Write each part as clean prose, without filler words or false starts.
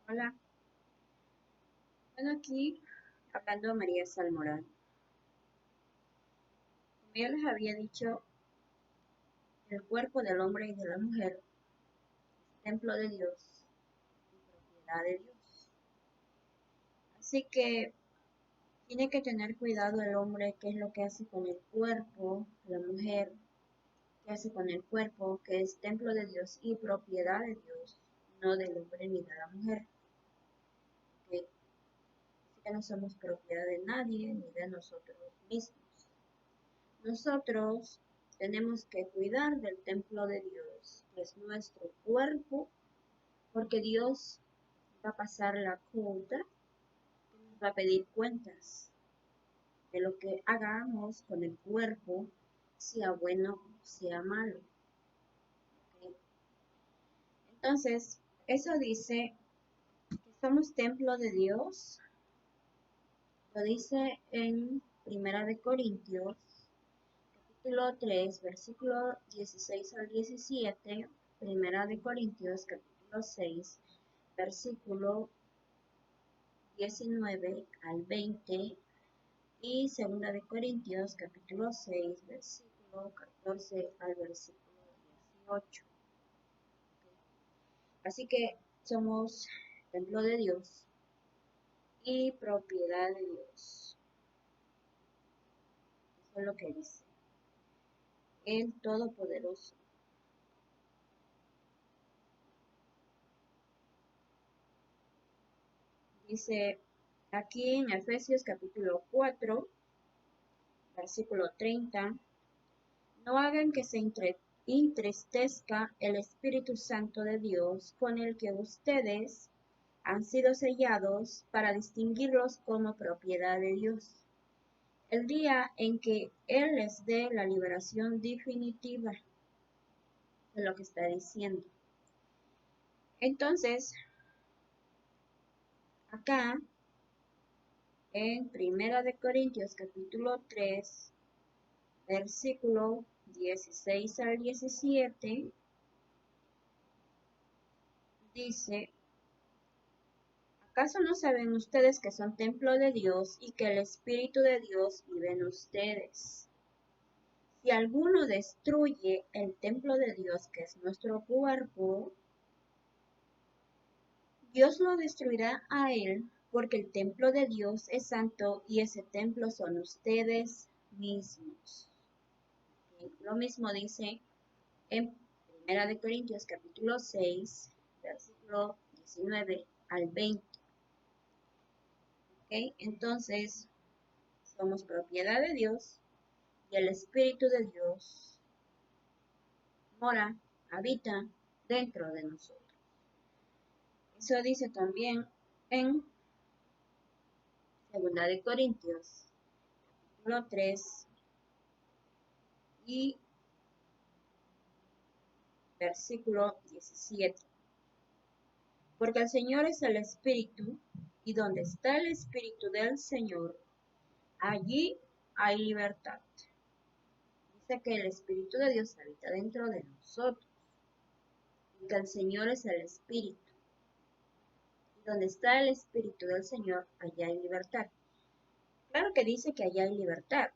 Hola, bueno, aquí hablando de María Salmorán. Como ya les había dicho, el cuerpo del hombre y de la mujer es templo de Dios y propiedad de Dios. Así que tiene que tener cuidado el hombre qué es lo que hace con el cuerpo, la mujer qué hace con el cuerpo, que es templo de Dios y propiedad de Dios, no del hombre ni de la mujer. ¿Ok? Así que no somos propiedad de nadie ni de nosotros mismos. Nosotros tenemos que cuidar del templo de Dios, que es nuestro cuerpo, porque Dios va a pasar la cuenta, nos va a pedir cuentas de lo que hagamos con el cuerpo, sea bueno o sea malo. ¿Ok? Entonces, eso dice que somos templo de Dios, lo dice en Primera de Corintios, capítulo 3, versículo 16 al 17, Primera de Corintios, capítulo 6, versículo 19 al 20 y Segunda de Corintios, capítulo 6, versículo 14 al versículo 18. Así que somos templo de Dios y propiedad de Dios. Eso es lo que dice el Todopoderoso. Dice aquí en Efesios capítulo 4, versículo 30, no hagan que se entristezca el Espíritu Santo de Dios, con el que ustedes han sido sellados para distinguirlos como propiedad de Dios, el día en que Él les dé la liberación definitiva de lo que está diciendo. Entonces, acá en Primera de Corintios capítulo 3, versículo 16 al 17, dice, ¿acaso no saben ustedes que son templo de Dios y que el Espíritu de Dios vive en ustedes? Si alguno destruye el templo de Dios, que es nuestro cuerpo, Dios lo destruirá a él, porque el templo de Dios es santo y ese templo son ustedes mismos. Lo mismo dice en Primera de Corintios capítulo 6, versículo 19 al 20. ¿Okay? Entonces, somos propiedad de Dios y el Espíritu de Dios mora, habita dentro de nosotros. Eso dice también en 2 de Corintios, capítulo 3 y versículo 17. Porque el Señor es el Espíritu, y donde está el Espíritu del Señor, allí hay libertad. Dice que el Espíritu de Dios habita dentro de nosotros, y que el Señor es el Espíritu. Y donde está el Espíritu del Señor, allá hay libertad. Claro que dice que allá hay libertad,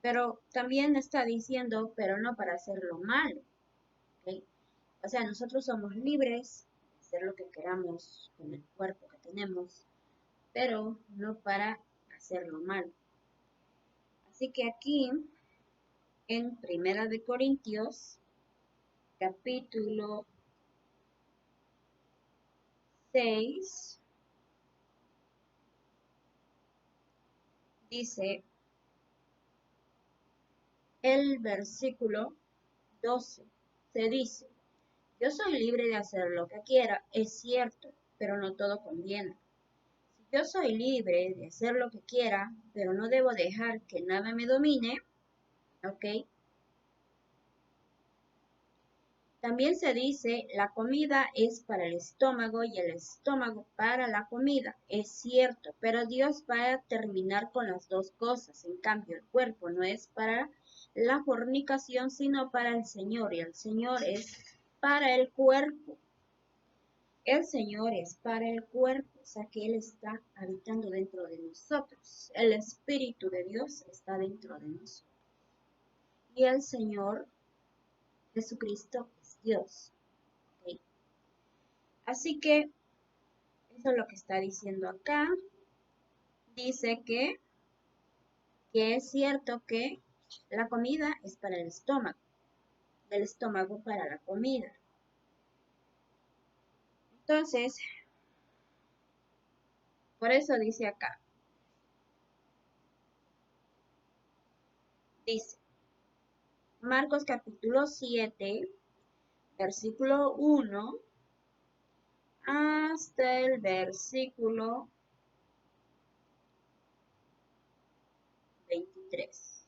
pero también está diciendo, pero no para hacer lo malo. ¿Okay? O sea, nosotros somos libres de hacer lo que queramos con el cuerpo que tenemos, pero no para hacerlo mal. Así que aquí en Primera de Corintios, capítulo 6, dice el versículo 12, se dice, yo soy libre de hacer lo que quiera, es cierto, pero no todo conviene. Si yo soy libre de hacer lo que quiera, pero no debo dejar que nada me domine, ¿ok? También se dice, la comida es para el estómago y el estómago para la comida. Es cierto, pero Dios va a terminar con las dos cosas. En cambio, el cuerpo no es para la fornicación, sino para el Señor, y el Señor es para el cuerpo. El Señor es para el cuerpo, o sea que Él está habitando dentro de nosotros. El Espíritu de Dios está dentro de nosotros. Y el Señor Jesucristo es Dios. ¿Ok? Así que eso es lo que está diciendo acá. Dice que es cierto que la comida es para el estómago, del estómago para la comida. Entonces, por eso dice acá, dice Marcos capítulo 7, versículo 1 hasta el versículo 23.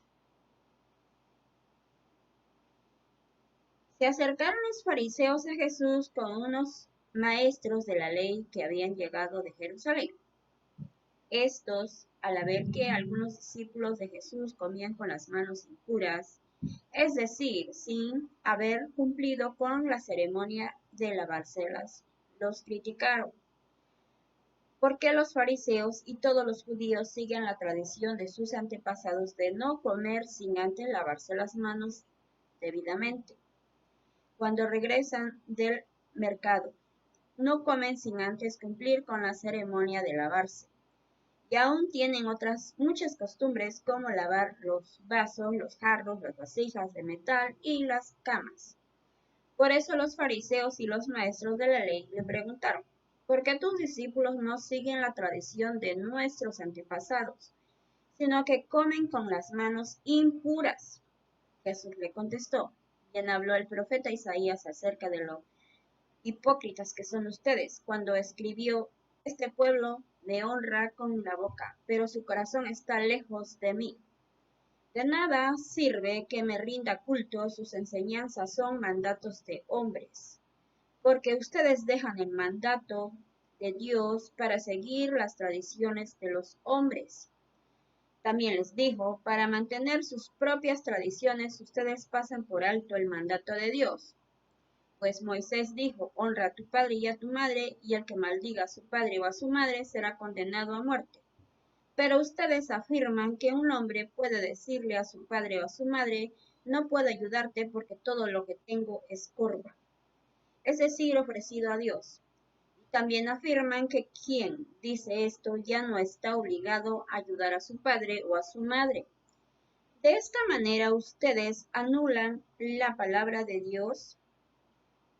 Se acercaron los fariseos a Jesús con unos maestros de la ley que habían llegado de Jerusalén. Estos, al ver que algunos discípulos de Jesús comían con las manos impuras, es decir, sin haber cumplido con la ceremonia de lavárselas, los criticaron. Porque los fariseos y todos los judíos siguen la tradición de sus antepasados de no comer sin antes lavarse las manos debidamente. Cuando regresan del mercado, no comen sin antes cumplir con la ceremonia de lavarse. Y aún tienen otras muchas costumbres como lavar los vasos, los jarros, las vasijas de metal y las camas. Por eso los fariseos y los maestros de la ley le preguntaron, ¿por qué tus discípulos no siguen la tradición de nuestros antepasados, sino que comen con las manos impuras? Jesús le contestó, bien habló el profeta Isaías acerca de lo hipócritas que son ustedes, cuando escribió, este pueblo me honra con la boca, pero su corazón está lejos de mí. De nada sirve que me rinda culto, sus enseñanzas son mandatos de hombres, porque ustedes dejan el mandato de Dios para seguir las tradiciones de los hombres. También les dijo, para mantener sus propias tradiciones, ustedes pasan por alto el mandato de Dios. Pues Moisés dijo, honra a tu padre y a tu madre, y el que maldiga a su padre o a su madre será condenado a muerte. Pero ustedes afirman que un hombre puede decirle a su padre o a su madre, no puedo ayudarte porque todo lo que tengo es corva, es decir, ofrecido a Dios. También afirman que quien dice esto ya no está obligado a ayudar a su padre o a su madre. De esta manera ustedes anulan la palabra de Dios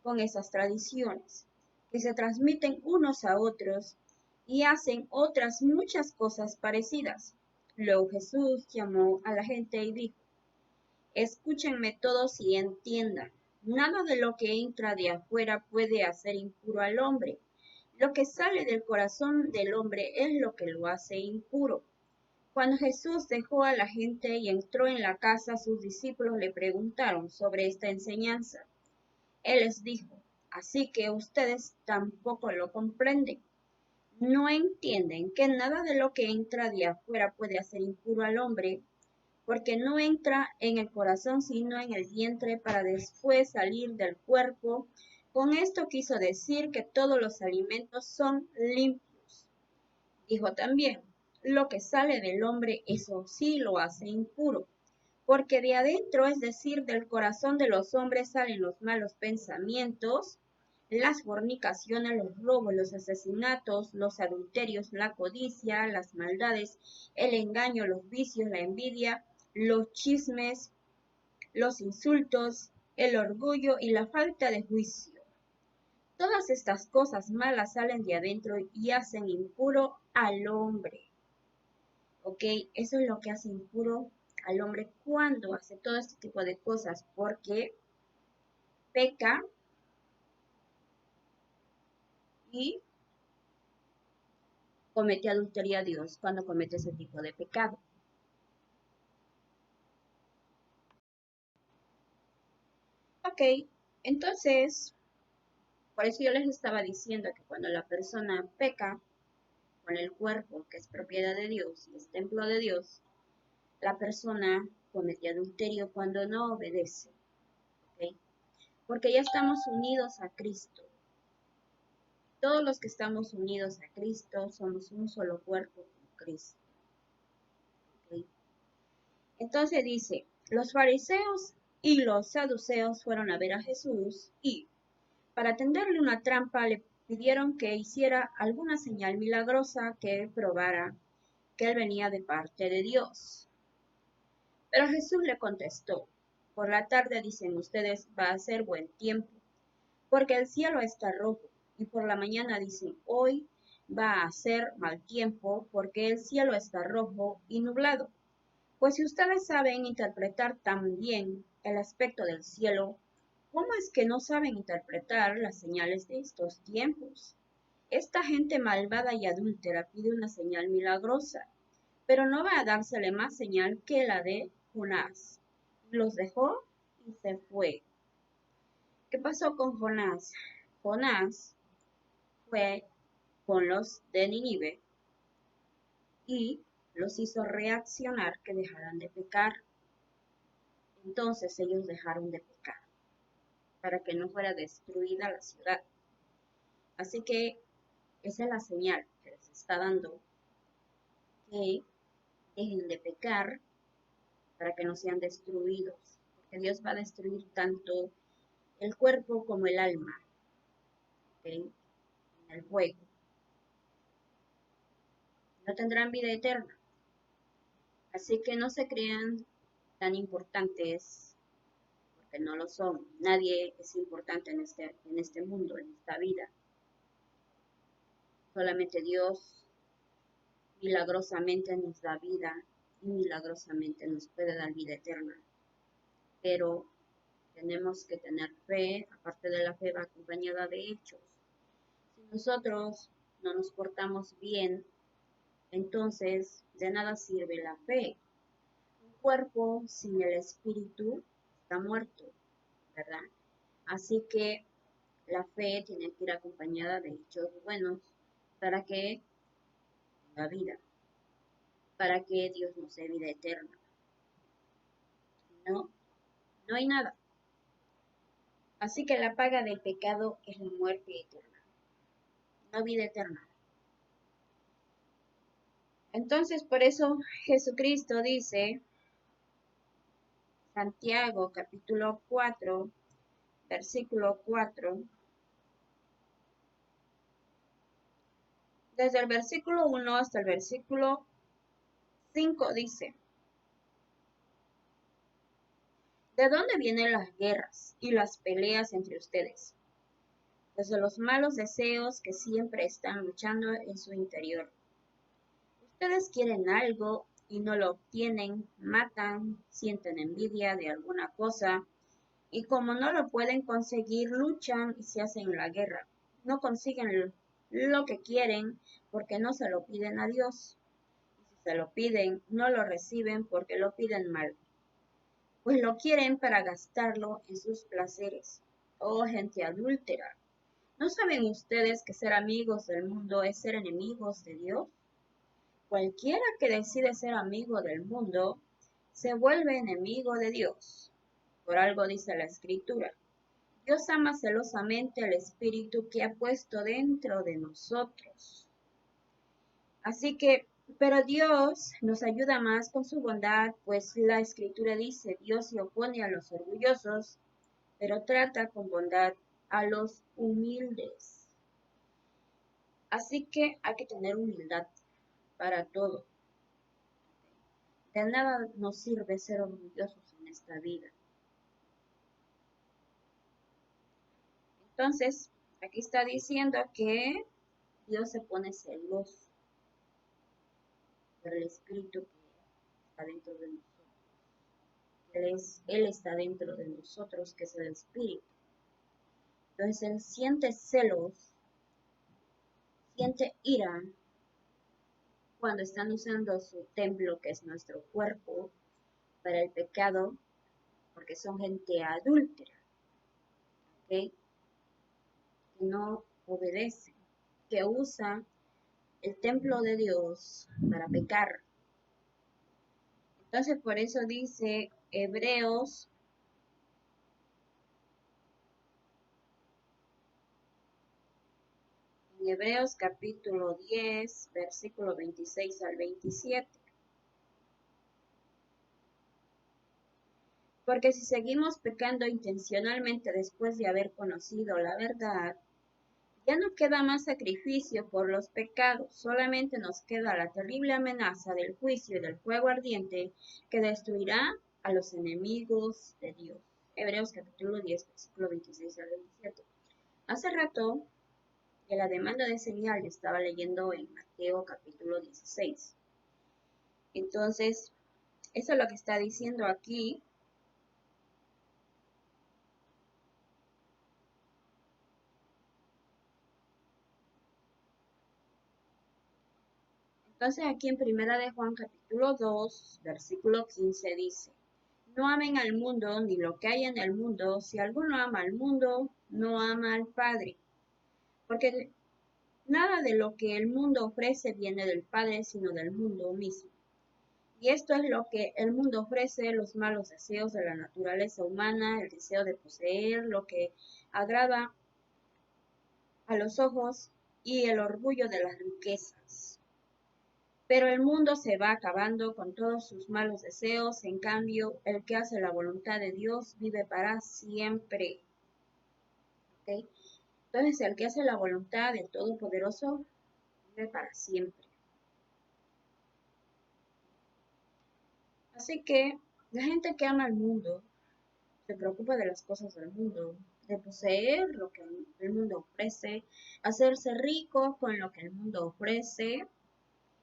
con esas tradiciones, que se transmiten unos a otros y hacen otras muchas cosas parecidas. Luego Jesús llamó a la gente y dijo, escúchenme todos y entiendan, nada de lo que entra de afuera puede hacer impuro al hombre. Lo que sale del corazón del hombre es lo que lo hace impuro. Cuando Jesús dejó a la gente y entró en la casa, sus discípulos le preguntaron sobre esta enseñanza. Él les dijo, así que ustedes tampoco lo comprenden. No entienden que nada de lo que entra de afuera puede hacer impuro al hombre, porque no entra en el corazón sino en el vientre para después salir del cuerpo. Con esto quiso decir que todos los alimentos son limpios. Dijo también, lo que sale del hombre, eso sí lo hace impuro, porque de adentro, es decir, del corazón de los hombres salen los malos pensamientos, las fornicaciones, los robos, los asesinatos, los adulterios, la codicia, las maldades, el engaño, los vicios, la envidia, los chismes, los insultos, el orgullo y la falta de juicio. Todas estas cosas malas salen de adentro y hacen impuro al hombre. ¿Ok? Eso es lo que hace impuro al hombre cuando hace todo este tipo de cosas, porque peca y comete adulterio a Dios cuando comete ese tipo de pecado. Ok, entonces, por eso yo les estaba diciendo que cuando la persona peca con el cuerpo, que es propiedad de Dios, es templo de Dios, la persona comete adulterio cuando no obedece. ¿Ok? Porque ya estamos unidos a Cristo. Todos los que estamos unidos a Cristo somos un solo cuerpo con Cristo. ¿Okay? Entonces dice, los fariseos y los saduceos fueron a ver a Jesús y, para tenderle una trampa, le pidieron que hiciera alguna señal milagrosa que probara que él venía de parte de Dios. Pero Jesús le contestó, por la tarde dicen ustedes va a ser buen tiempo, porque el cielo está rojo, y por la mañana dicen hoy va a ser mal tiempo, porque el cielo está rojo y nublado. Pues si ustedes saben interpretar tan bien el aspecto del cielo, ¿cómo es que no saben interpretar las señales de estos tiempos? Esta gente malvada y adúltera pide una señal milagrosa, pero no va a dársele más señal que la de Jonás. Los dejó y se fue. ¿Qué pasó con Jonás? Jonás fue con los de Nínive y los hizo reaccionar que dejaran de pecar. Entonces ellos dejaron de pecar para que no fuera destruida la ciudad. Así que esa es la señal que les está dando, que dejen de pecar para que no sean destruidos, porque Dios va a destruir tanto el cuerpo como el alma, ¿okay? En el fuego. No tendrán vida eterna. Así que no se crean tan importantes, porque no lo son. Nadie es importante en este mundo, en esta vida. Solamente Dios milagrosamente nos da vida y milagrosamente nos puede dar vida eterna. Pero tenemos que tener fe, aparte de la fe va acompañada de hechos. Si nosotros no nos portamos bien, entonces de nada sirve la fe. Un cuerpo sin el espíritu está muerto, ¿verdad? Así que la fe tiene que ir acompañada de hechos buenos para que tenga vida, para que Dios nos dé vida eterna. No, no hay nada. Así que la paga del pecado es la muerte eterna, no vida eterna. Entonces, por eso Jesucristo dice, Santiago capítulo 4, versículo 4, desde el versículo 1 hasta el versículo 5 dice, ¿de dónde vienen las guerras y las peleas entre ustedes? Desde los malos deseos que siempre están luchando en su interior. Ustedes quieren algo y no lo obtienen, matan, sienten envidia de alguna cosa y como no lo pueden conseguir, luchan y se hacen la guerra. No consiguen lo que quieren porque no se lo piden a Dios. Y si se lo piden, no lo reciben porque lo piden mal, pues lo quieren para gastarlo en sus placeres. Oh, gente adúltera, ¿no saben ustedes que ser amigos del mundo es ser enemigos de Dios? Cualquiera que decide ser amigo del mundo se vuelve enemigo de Dios. Por algo dice la Escritura, Dios ama celosamente el Espíritu que ha puesto dentro de nosotros. Así que, pero Dios nos ayuda más con su bondad, pues la Escritura dice, Dios se opone a los orgullosos, pero trata con bondad a los humildes. Así que hay que tener humildad para todo. De nada nos sirve ser orgullosos en esta vida. Entonces, aquí está diciendo que Dios se pone celoso por el Espíritu que está dentro de nosotros. Él está dentro de nosotros, que es el Espíritu. Entonces, Él siente celos, siente ira cuando están usando su templo, que es nuestro cuerpo, para el pecado, porque son gente adúltera, ¿ok? Que no obedece, que usa el templo de Dios para pecar. Entonces, por eso dice Hebreos en Hebreos capítulo 10, versículo 26 al 27. Porque si seguimos pecando intencionalmente después de haber conocido la verdad, ya no queda más sacrificio por los pecados, solamente nos queda la terrible amenaza del juicio y del fuego ardiente que destruirá a los enemigos de Dios. Hebreos capítulo 10, versículo 26 al 27. Hace rato que la demanda de señal yo estaba leyendo en Mateo capítulo 16. Entonces, eso es lo que está diciendo aquí. Entonces aquí en Primera de Juan capítulo 2, versículo 15 dice, no amen al mundo ni lo que hay en el mundo. Si alguno ama al mundo, no ama al Padre. Porque nada de lo que el mundo ofrece viene del Padre, sino del mundo mismo. Y esto es lo que el mundo ofrece, los malos deseos de la naturaleza humana, el deseo de poseer, lo que agrada a los ojos y el orgullo de las riquezas. Pero el mundo se va acabando con todos sus malos deseos, en cambio, el que hace la voluntad de Dios vive para siempre. ¿Okay? Entonces, el que hace la voluntad del Todopoderoso vive para siempre. Así que la gente que ama al mundo se preocupa de las cosas del mundo, de poseer lo que el mundo ofrece, hacerse rico con lo que el mundo ofrece.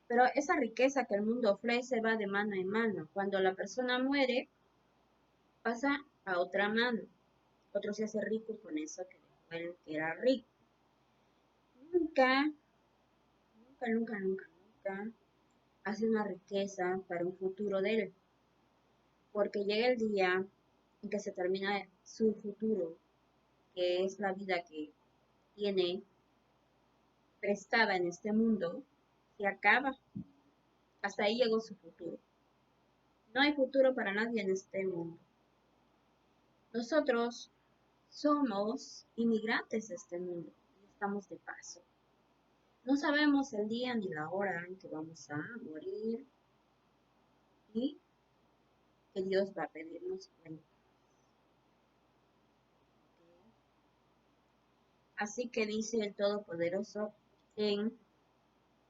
Pero esa riqueza que el mundo ofrece va de mano en mano. Cuando la persona muere, pasa a otra mano. Otro se hace rico con eso que dejó el que era rico. Nunca, nunca hace una riqueza para un futuro de él. Porque llega el día en que se termina su futuro, que es la vida que tiene prestada en este mundo, se acaba. Hasta ahí llegó su futuro. No hay futuro para nadie en este mundo. Nosotros somos inmigrantes de este mundo y estamos de paso. No sabemos el día ni la hora en que vamos a morir y que Dios va a pedirnos cuenta. Así que dice el Todopoderoso en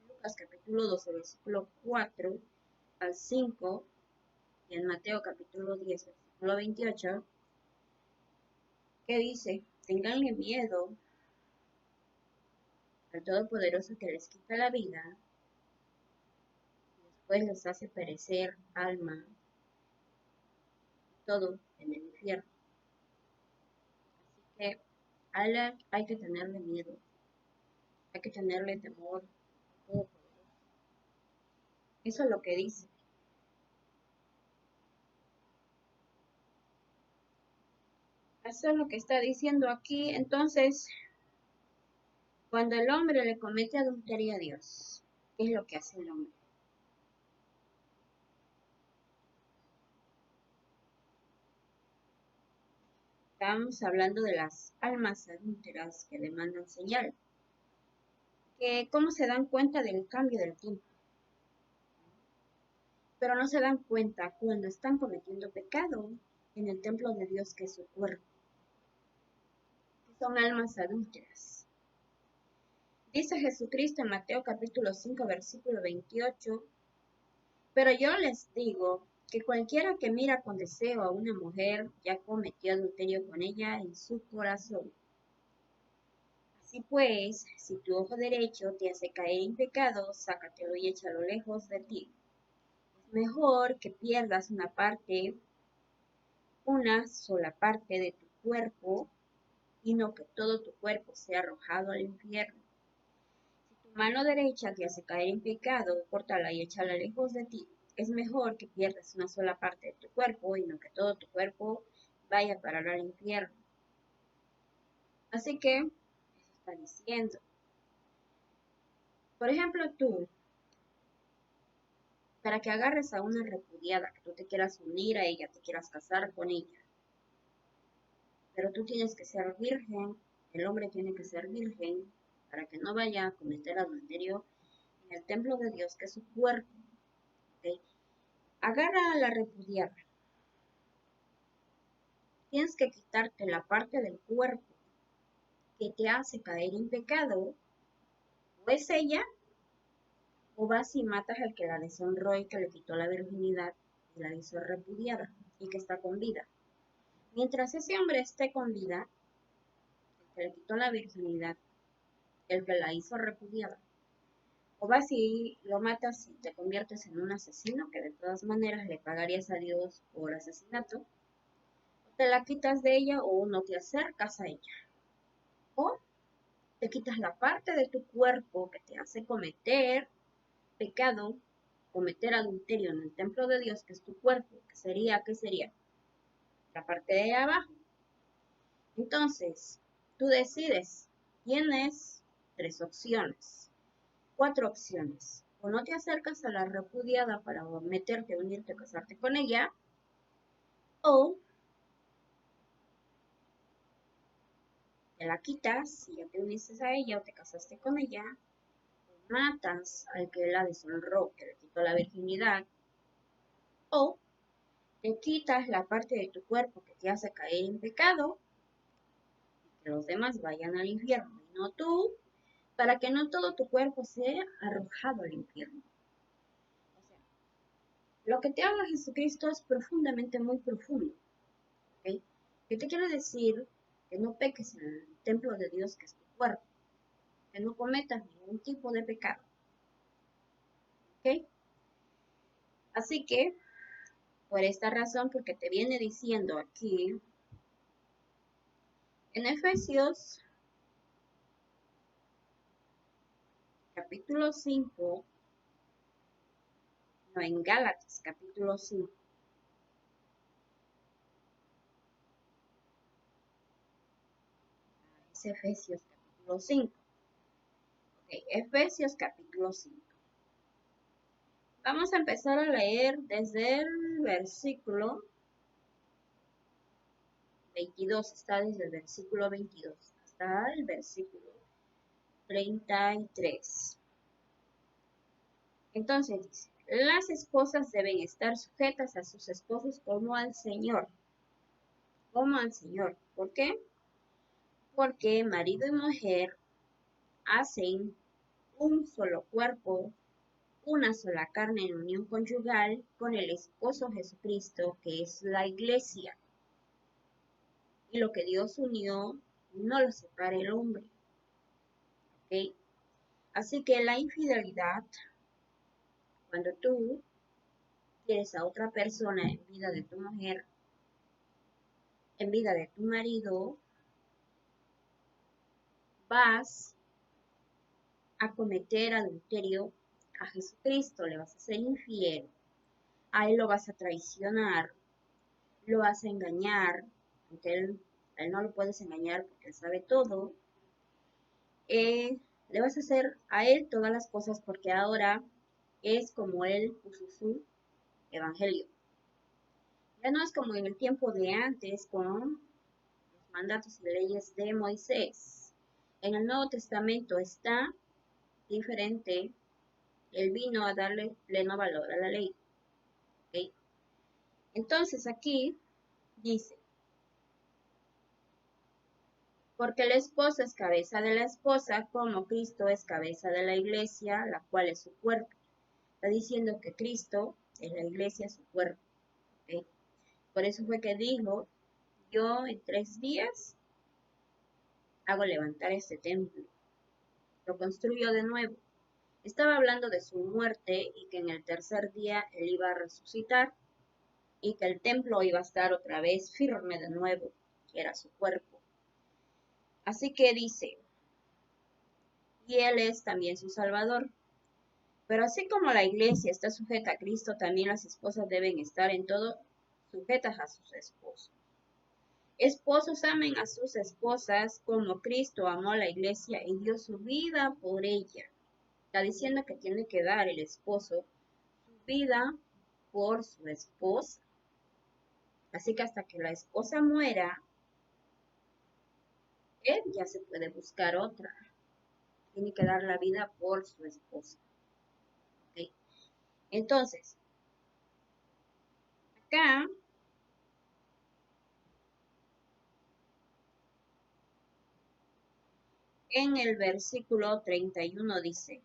Lucas capítulo 12, versículo 4 al 5 y en Mateo capítulo 10, versículo 28, que dice, tenganle miedo al Todopoderoso que les quita la vida y después les hace perecer alma, todo en el infierno. Así que a él hay que tenerle miedo, hay que tenerle temor al Todopoderoso. Eso es lo que dice. Eso es lo que está diciendo aquí. Entonces, cuando el hombre le comete adulterio a Dios, ¿qué es lo que hace el hombre? Estamos hablando de las almas adúlteras que demandan señal. Que cómo se dan cuenta del cambio del tiempo. Pero no se dan cuenta cuando están cometiendo pecado en el templo de Dios que es su cuerpo. Son almas adúlteras. Dice Jesucristo en Mateo capítulo 5, versículo 28, pero yo les digo que cualquiera que mira con deseo a una mujer ya cometió adulterio con ella en su corazón. Así pues, si tu ojo derecho te hace caer en pecado, sácatelo y échalo lejos de ti. Es mejor que pierdas una sola parte de tu cuerpo, y no que todo tu cuerpo sea arrojado al infierno. Si tu mano derecha te hace caer en pecado, córtala y échala lejos de ti. Es mejor que pierdas una sola parte de tu cuerpo y no que todo tu cuerpo vaya a parar al infierno. Así que, eso está diciendo. Por ejemplo, tú, para que agarres a una repudiada, que tú te quieras unir a ella, te quieras casar con ella, pero tú tienes que ser virgen, el hombre tiene que ser virgen, para que no vaya a cometer adulterio en el templo de Dios, que es su cuerpo. ¿Ok? Agarra a la repudiada. Tienes que quitarte la parte del cuerpo que te hace caer en pecado, o es ella, o vas y matas al que la deshonró y que le quitó la virginidad y la hizo repudiada y que está con vida. Mientras ese hombre esté con vida, el que le quitó la virginidad, el que la hizo repudiada, o vas y lo matas y te conviertes en un asesino, que de todas maneras le pagarías a Dios por asesinato, o te la quitas de ella o no te acercas a ella, o te quitas la parte de tu cuerpo que te hace cometer pecado, cometer adulterio en el templo de Dios, que es tu cuerpo, que sería, ¿qué sería? La parte de abajo. Entonces, tú decides, tienes 3 opciones, 4 opciones. O no te acercas a la repudiada para meterte, unirte, casarte con ella, o te la quitas y ya te uniste a ella o te casaste con ella, o matas al que la deshonró, que le quitó la virginidad, o te quitas la parte de tu cuerpo que te hace caer en pecado, y que los demás vayan al infierno y no tú, para que no todo tu cuerpo sea arrojado al infierno. O sea, lo que te habla Jesucristo es profundamente muy profundo. ¿Ok? ¿Qué te quiere decir? Que no peques en el templo de Dios, que es tu cuerpo, que no cometas ningún tipo de pecado. ¿Ok? Así que, por esta razón, porque te viene diciendo aquí, en Efesios capítulo 5, no, en Gálatas capítulo 5, es Efesios capítulo 5. Ok, Efesios capítulo 5. Vamos a empezar a leer desde el versículo 22, está desde el versículo 22 hasta el versículo 33. Entonces dice, las esposas deben estar sujetas a sus esposos como al Señor. Como al Señor. ¿Por qué? Porque marido y mujer hacen un solo cuerpo, una sola carne en unión conyugal con el esposo Jesucristo, que es la iglesia. Y lo que Dios unió, no lo separa el hombre. ¿Ok? Así que la infidelidad, cuando tú quieres a otra persona en vida de tu mujer, en vida de tu marido, vas a cometer adulterio a Jesucristo, le vas a ser infiel, a él lo vas a traicionar, lo vas a engañar, aunque él no lo puedes engañar porque él sabe todo, le vas a hacer a él todas las cosas porque ahora es como él puso su evangelio. Ya no es como en el tiempo de antes con los mandatos y leyes de Moisés. En el Nuevo Testamento está diferente. Él vino a darle pleno valor a la ley. ¿Okay? Entonces aquí dice, porque la esposa es cabeza de la esposa, como Cristo es cabeza de la iglesia, la cual es su cuerpo. Está diciendo que Cristo es la iglesia, su cuerpo. ¿Okay? Por eso fue que dijo, yo en 3 días hago levantar este templo. Lo construyo de nuevo. Estaba hablando de su muerte y que en el tercer día él iba a resucitar y que el templo iba a estar otra vez firme de nuevo, que era su cuerpo. Así que dice, y él es también su Salvador. Pero así como la iglesia está sujeta a Cristo, también las esposas deben estar en todo sujetas a sus esposos. Esposos amen a sus esposas como Cristo amó a la iglesia y dio su vida por ella. Está diciendo que tiene que dar el esposo su vida por su esposa. Así que hasta que la esposa muera, él ya se puede buscar otra. tiene que dar la vida por su esposa. ¿Okay? Entonces, acá en el versículo 31 dice: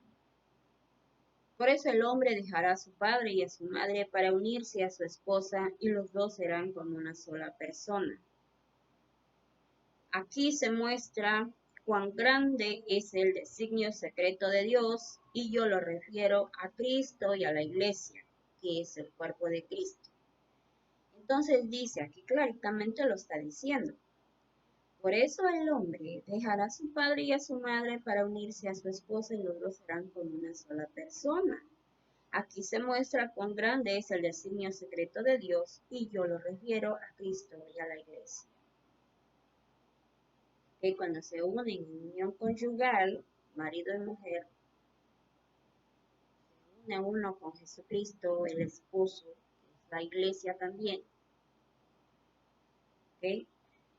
por eso el hombre dejará a su padre y a su madre para unirse a su esposa, y los dos serán como una sola persona. Aquí se muestra cuán grande es el designio secreto de Dios, y yo lo refiero a Cristo y a la iglesia, que es el cuerpo de Cristo. Entonces dice, aquí claramente lo está diciendo: por eso el hombre dejará a su padre y a su madre para unirse a su esposa, y los dos serán como una sola persona. Aquí se muestra cuán grande es el designio secreto de Dios, y yo lo refiero a Cristo y a la iglesia. Que cuando se unen en unión conyugal, marido y mujer, se une uno con Jesucristo, el esposo, que es la iglesia también. ¿Okay?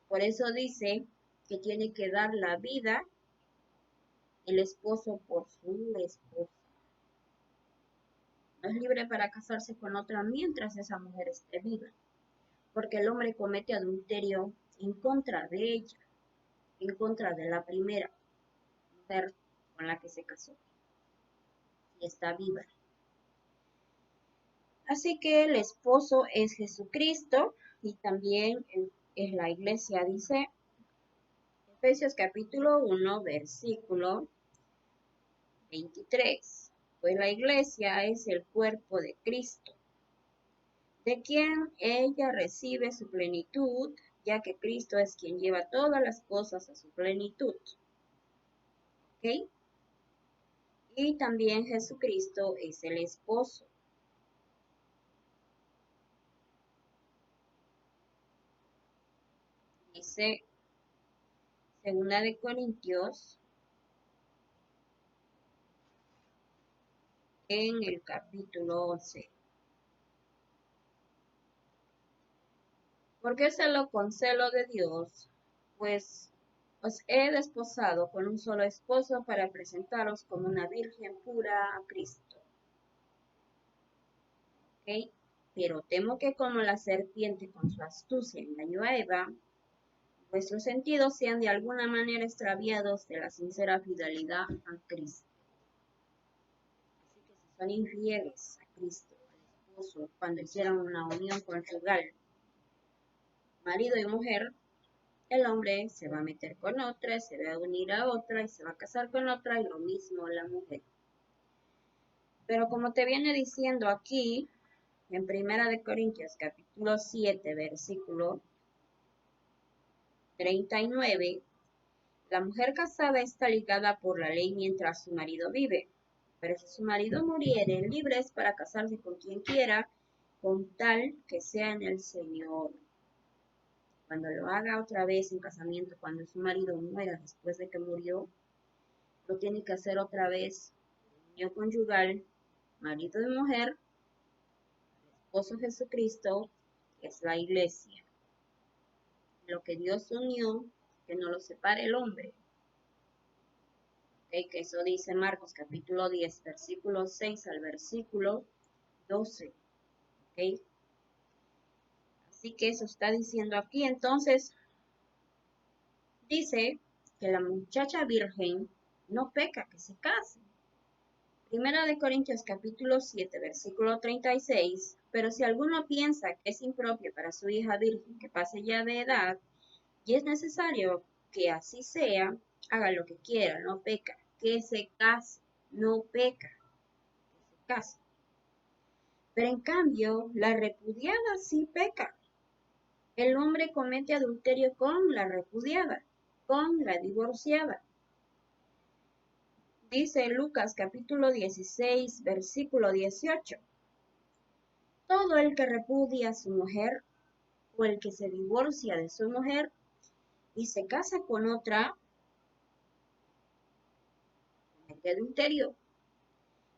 Por eso dice que tiene que dar la vida el esposo por su esposa. No es libre para casarse con otra mientras esa mujer esté viva, porque el hombre comete adulterio en contra de ella, en contra de la primera mujer con la que se casó y está viva. Así que el esposo es Jesucristo y también es la iglesia, dice Efesios capítulo 1, versículo 23. Pues la iglesia es el cuerpo de Cristo, de quien ella recibe su plenitud, ya que Cristo es quien lleva todas las cosas a su plenitud. ¿Ok? Y también Jesucristo es el esposo. Dice 2 de Corintios en el capítulo 11. Porque celo con celo de Dios, pues os he desposado con un solo esposo para presentaros como una virgen pura a Cristo. ¿Ok? Pero temo que como la serpiente con su astucia engañó a Eva, vuestros sentidos sean de alguna manera extraviados de la sincera fidelidad a Cristo. Así que si son infieles a Cristo, al esposo, cuando hicieron una unión conyugal, marido y mujer, el hombre se va a meter con otra, se va a unir a otra y se va a casar con otra, y lo mismo la mujer. Pero como te viene diciendo aquí, en 1 de Corintios capítulo 7, versículo 39, la mujer casada está ligada por la ley mientras su marido vive. Pero si su marido muriere, libre es para casarse con quien quiera, con tal que sea en el Señor. Cuando lo haga otra vez en casamiento, cuando su marido muera después de que murió, lo tiene que hacer otra vez en unión conyugal, marido y mujer, esposo Jesucristo, que es la iglesia. Lo que Dios unió, que no lo separe el hombre. ¿Okay? Que eso dice Marcos capítulo 10, versículo 6 al versículo 12. ¿Okay? Así que eso está diciendo aquí. Entonces, dice que la muchacha virgen no peca, que se case. 1 de Corintios capítulo 7, versículo 36. Pero si alguno piensa que es impropio para su hija virgen que pase ya de edad, y es necesario que así sea, haga lo que quiera, no peca. Que se case, no peca, que se case. Pero en cambio, la repudiada sí peca. El hombre comete adulterio con la repudiada, con la divorciada. Dice Lucas capítulo 16, versículo 18. Todo el que repudia a su mujer o el que se divorcia de su mujer y se casa con otra, comete adulterio.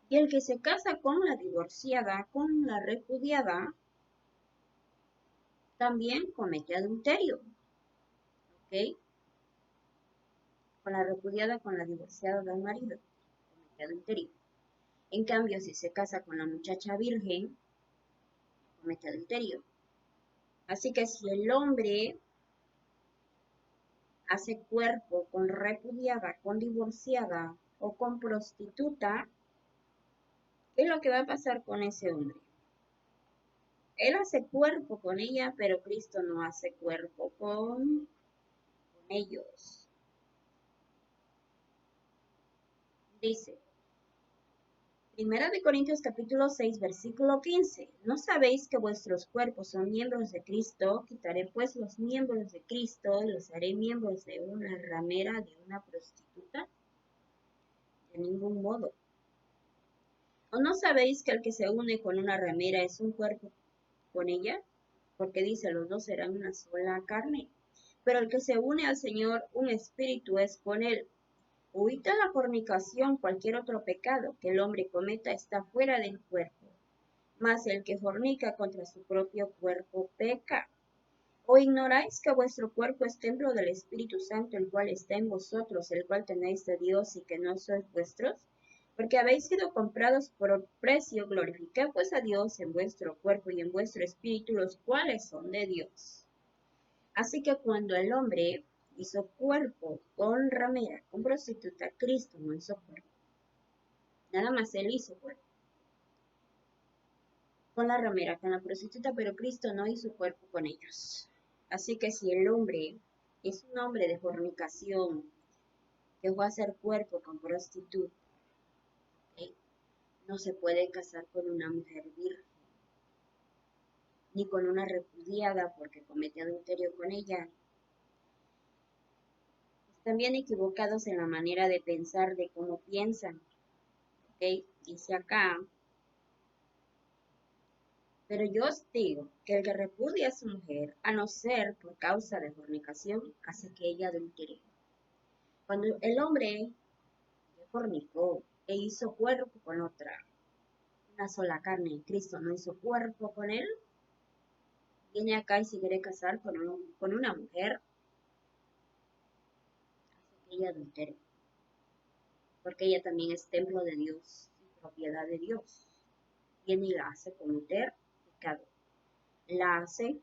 Y el que se casa con la divorciada, con la repudiada, también comete adulterio. ¿Ok? con la repudiada, con la divorciada del marido, comete adulterio. En cambio, si se casa con la muchacha virgen, comete adulterio. Así que si el hombre hace cuerpo con repudiada, con divorciada o con prostituta, ¿qué es lo que va a pasar con ese hombre? Él hace cuerpo con ella, pero Cristo no hace cuerpo con ellos. Dice, 1 Corintios capítulo 6, versículo 15. ¿No sabéis que vuestros cuerpos son miembros de Cristo? Quitaré pues los miembros de Cristo y los haré miembros de una ramera, de una prostituta. De ningún modo. ¿O no sabéis que el que se une con una ramera es un cuerpo con ella? Porque dice, los dos serán una sola carne. Pero el que se une al Señor, un espíritu es con él. Huid de la fornicación, cualquier otro pecado que el hombre cometa está fuera del cuerpo. Mas el que fornica contra su propio cuerpo peca. ¿O ignoráis que vuestro cuerpo es templo del Espíritu Santo, el cual está en vosotros, el cual tenéis de Dios y que no sois vuestros? Porque habéis sido comprados por precio, glorificad pues a Dios en vuestro cuerpo y en vuestro espíritu, los cuales son de Dios. Así que cuando el hombre hizo cuerpo con ramera, con prostituta, Cristo no hizo cuerpo. Nada más él hizo cuerpo con la ramera, con la prostituta, pero Cristo no hizo cuerpo con ellos. Así que si el hombre es un hombre de fornicación que fue a hacer cuerpo con prostituta, ¿okay? No se puede casar con una mujer virgen, ni con una repudiada porque comete adulterio con ella. Están bien equivocados en la manera de pensar, de cómo piensan. ¿Okay? Dice acá, pero yo os digo que el que repudia a su mujer, a no ser por causa de fornicación, hace que ella adultere. Cuando el hombre fornicó e hizo cuerpo con otra, una sola carne, y Cristo no hizo cuerpo con él, viene acá y se quiere casar con una mujer, hace que ella adultere, porque ella también es templo de Dios y propiedad de Dios. Viene y la hace cometer pecado, la hace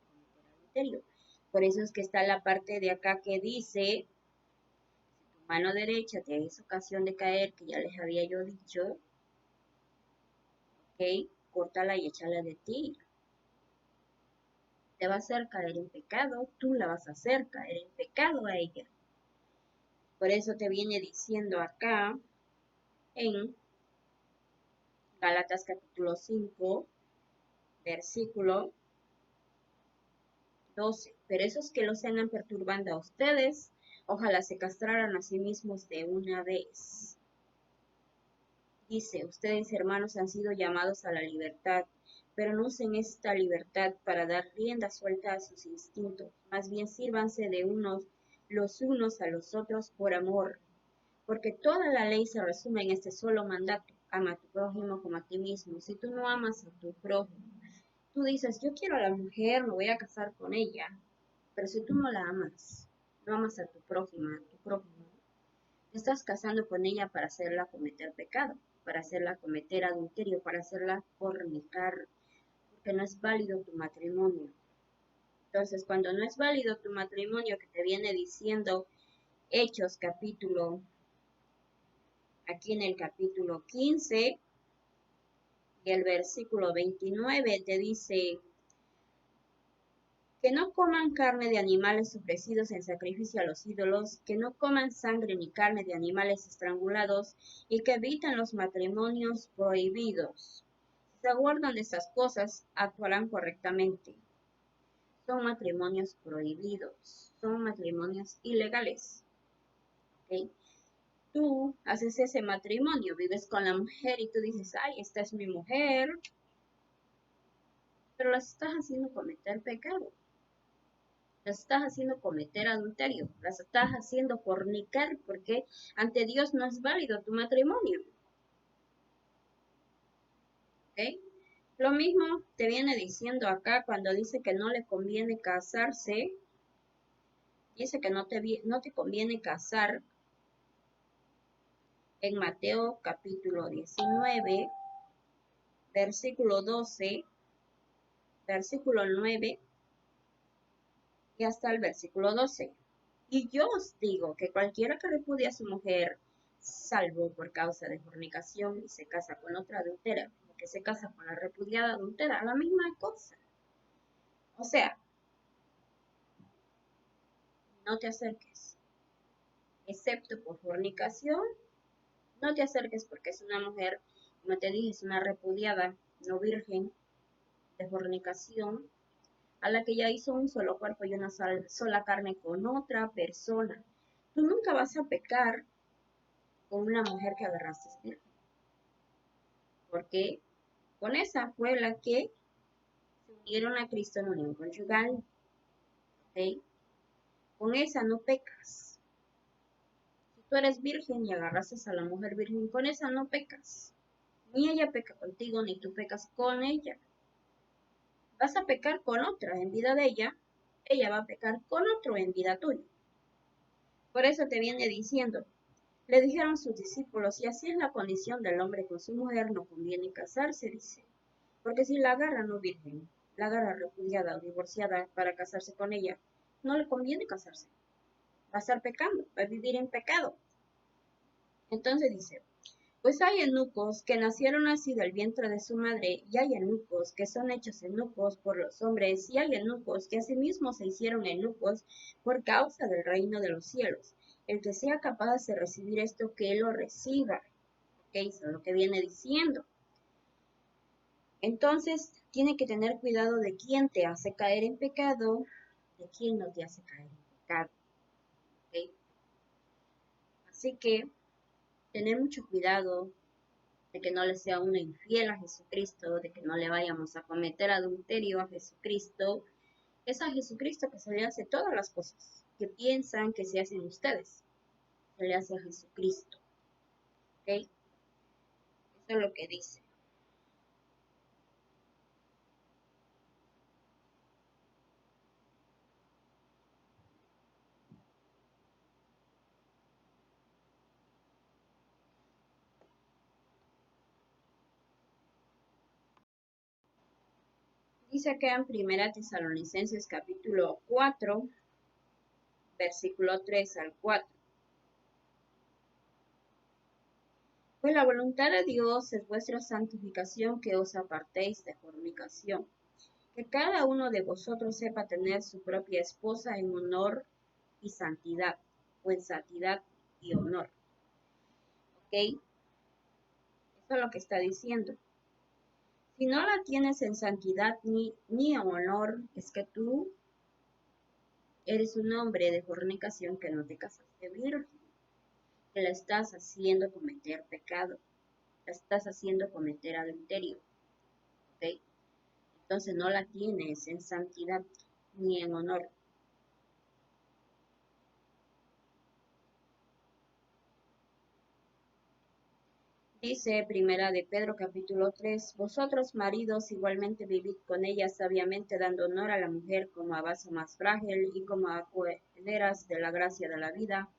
cometer adulterio. Por eso es que está la parte de acá que dice, si tu mano derecha te es ocasión de caer, que ya les había yo dicho, ok, córtala y échala de ti. Te va a hacer caer en pecado, tú la vas a hacer caer en pecado a ella. Por eso te viene diciendo acá en Gálatas capítulo 5, versículo 12. Pero esos que los andan perturbando a ustedes, ojalá se castraran a sí mismos de una vez. Dice, ustedes hermanos han sido llamados a la libertad, pero no usen esta libertad para dar rienda suelta a sus instintos. Más bien sírvanse de los unos a los otros por amor. Porque toda la ley se resume en este solo mandato. Ama a tu prójimo como a ti mismo. Si tú no amas a tu prójimo, tú dices, yo quiero a la mujer, me voy a casar con ella. Pero si tú no la amas, no amas a tu prójimo, te estás casando con ella para hacerla cometer pecado, para hacerla cometer adulterio, para hacerla fornicar, porque no es válido tu matrimonio. Entonces, cuando no es válido tu matrimonio, que te viene diciendo Hechos capítulo, aquí en el capítulo 15 y el versículo 29 te dice que no coman carne de animales ofrecidos en sacrificio a los ídolos, que no coman sangre ni carne de animales estrangulados y que eviten los matrimonios prohibidos. Si se guardan de estas cosas, actuarán correctamente. Son matrimonios prohibidos, son matrimonios ilegales. ¿Okay? Tú haces ese matrimonio, vives con la mujer y tú dices, ay, esta es mi mujer, pero las estás haciendo cometer pecado. Las estás haciendo cometer adulterio, las estás haciendo fornicar, porque ante Dios no es válido tu matrimonio. ¿Okay? Lo mismo te viene diciendo acá cuando dice que no le conviene casarse. Dice que no te conviene casar en Mateo capítulo 19, versículo 12, versículo 9 y hasta el versículo 12. Y yo os digo que cualquiera que repudia a su mujer, salvo por causa de fornicación, y se casa con otra adúltera, o que se casa con la repudiada adúltera, la misma cosa. O sea, no te acerques, excepto por fornicación, no te acerques porque es una mujer, como te dije, es una repudiada, no virgen, de fornicación, a la que ya hizo un solo cuerpo y una sola carne con otra persona. Tú nunca vas a pecar con una mujer que agarraste virgen, porque con esa fue la que se unieron a Cristo en unión conyugal. ¿Ok? Con esa no pecas. Si tú eres virgen y agarraste a la mujer virgen, con esa no pecas. Ni ella peca contigo, ni tú pecas con ella. Vas a pecar con otra en vida de ella va a pecar con otro en vida tuya. Por eso te viene diciendo, le dijeron sus discípulos, y así es la condición del hombre con su mujer, no conviene casarse, dice. Porque si la agarra no virgen, la agarra repudiada o divorciada para casarse con ella, no le conviene casarse. Va a estar pecando, va a vivir en pecado. Entonces dice, pues hay eunucos que nacieron así del vientre de su madre, y hay eunucos que son hechos eunucos por los hombres, y hay eunucos que asimismo se hicieron eunucos por causa del reino de los cielos. El que sea capaz de recibir esto, que lo reciba. ¿Ok? Eso es lo que viene diciendo. Entonces, tiene que tener cuidado de quién te hace caer en pecado, de quién no te hace caer en pecado. ¿Ok? Así que, tener mucho cuidado de que no le sea uno infiel a Jesucristo, de que no le vayamos a cometer adulterio a Jesucristo. Es a Jesucristo que se le hace todas las cosas que piensan que se hacen ustedes. Se le hace a Jesucristo. ¿Ok? Eso es lo que dice. Dice acá en Primera Tesalonicenses capítulo 4, versículo 3 al 4. Pues la voluntad de Dios es vuestra santificación, que os apartéis de fornicación, que cada uno de vosotros sepa tener su propia esposa en honor y santidad, o en santidad y honor. ¿Ok? Eso es lo que está diciendo. Si no la tienes en santidad ni en honor, es que tú eres un hombre de fornicación que no te casaste virgen, que la estás haciendo cometer pecado, la estás haciendo cometer adulterio. ¿Ok? Entonces no la tienes en santidad ni en honor. Dice Primera de Pedro capítulo 3, vosotros maridos igualmente vivid con ella sabiamente, dando honor a la mujer como a vaso más frágil y como a coherederas de la gracia de la vida,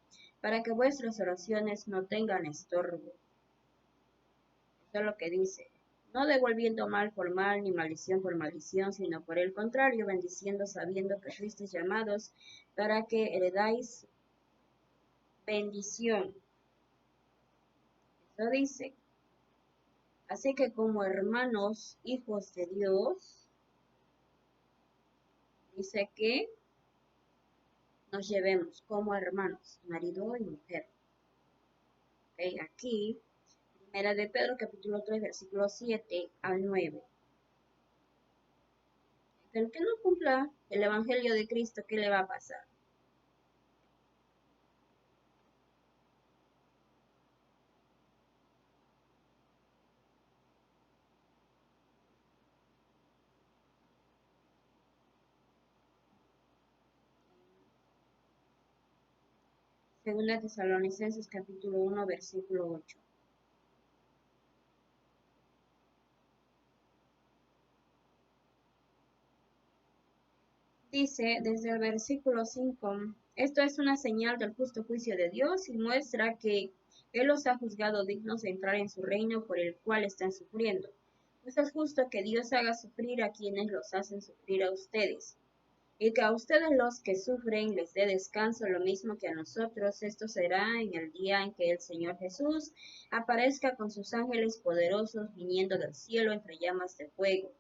para que vuestras oraciones no tengan estorbo. Eso es lo que dice. No devolviendo mal por mal, ni maldición por maldición, sino por el contrario, bendiciendo, sabiendo que fuisteis llamados para que heredáis bendición. Eso dice. Así que como hermanos, hijos de Dios, dice que nos llevemos como hermanos, marido y mujer. ¿Okay? Aquí, Primera de Pedro, capítulo 3, versículo 7 al 9. El que no cumpla el Evangelio de Cristo, ¿qué le va a pasar? Segunda Tesalonicenses, capítulo 1, versículo 8. Dice desde el versículo 5, Esto es una señal del justo juicio de Dios y muestra que Él los ha juzgado dignos de entrar en su reino por el cual están sufriendo. Pues es justo que Dios haga sufrir a quienes los hacen sufrir a ustedes, y que a ustedes los que sufren les dé descanso lo mismo que a nosotros. Esto será en el día en que el Señor Jesús aparezca con sus ángeles poderosos viniendo del cielo entre llamas de fuego.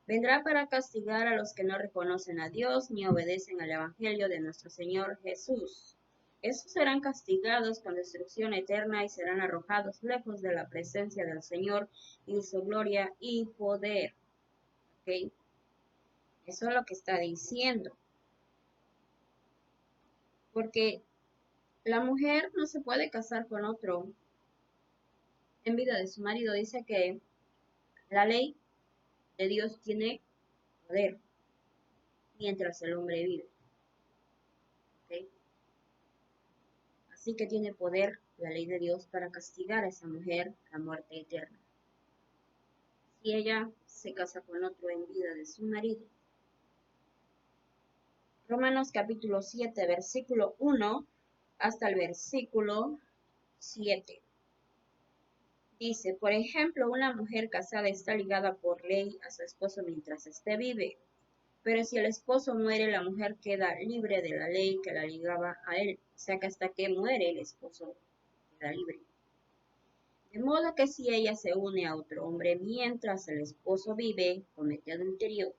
Vendrá para castigar a los que no reconocen a Dios ni obedecen al Evangelio de nuestro Señor Jesús. Estos serán castigados con destrucción eterna y serán arrojados lejos de la presencia del Señor y de su gloria y poder. ¿Okay? Eso es lo que está diciendo. Porque la mujer no se puede casar con otro en vida de su marido. Dice que la ley de Dios tiene poder mientras el hombre vive. ¿Okay? Así que tiene poder la ley de Dios para castigar a esa mujer a muerte eterna. Si ella se casa con otro en vida de su marido. Romanos capítulo 7, versículo 1 hasta el versículo 7. Dice, por ejemplo, una mujer casada está ligada por ley a su esposo mientras éste vive. Pero si el esposo muere, la mujer queda libre de la ley que la ligaba a él. O sea que hasta que muere el esposo queda libre. De modo que si ella se une a otro hombre mientras el esposo vive, comete adulterio.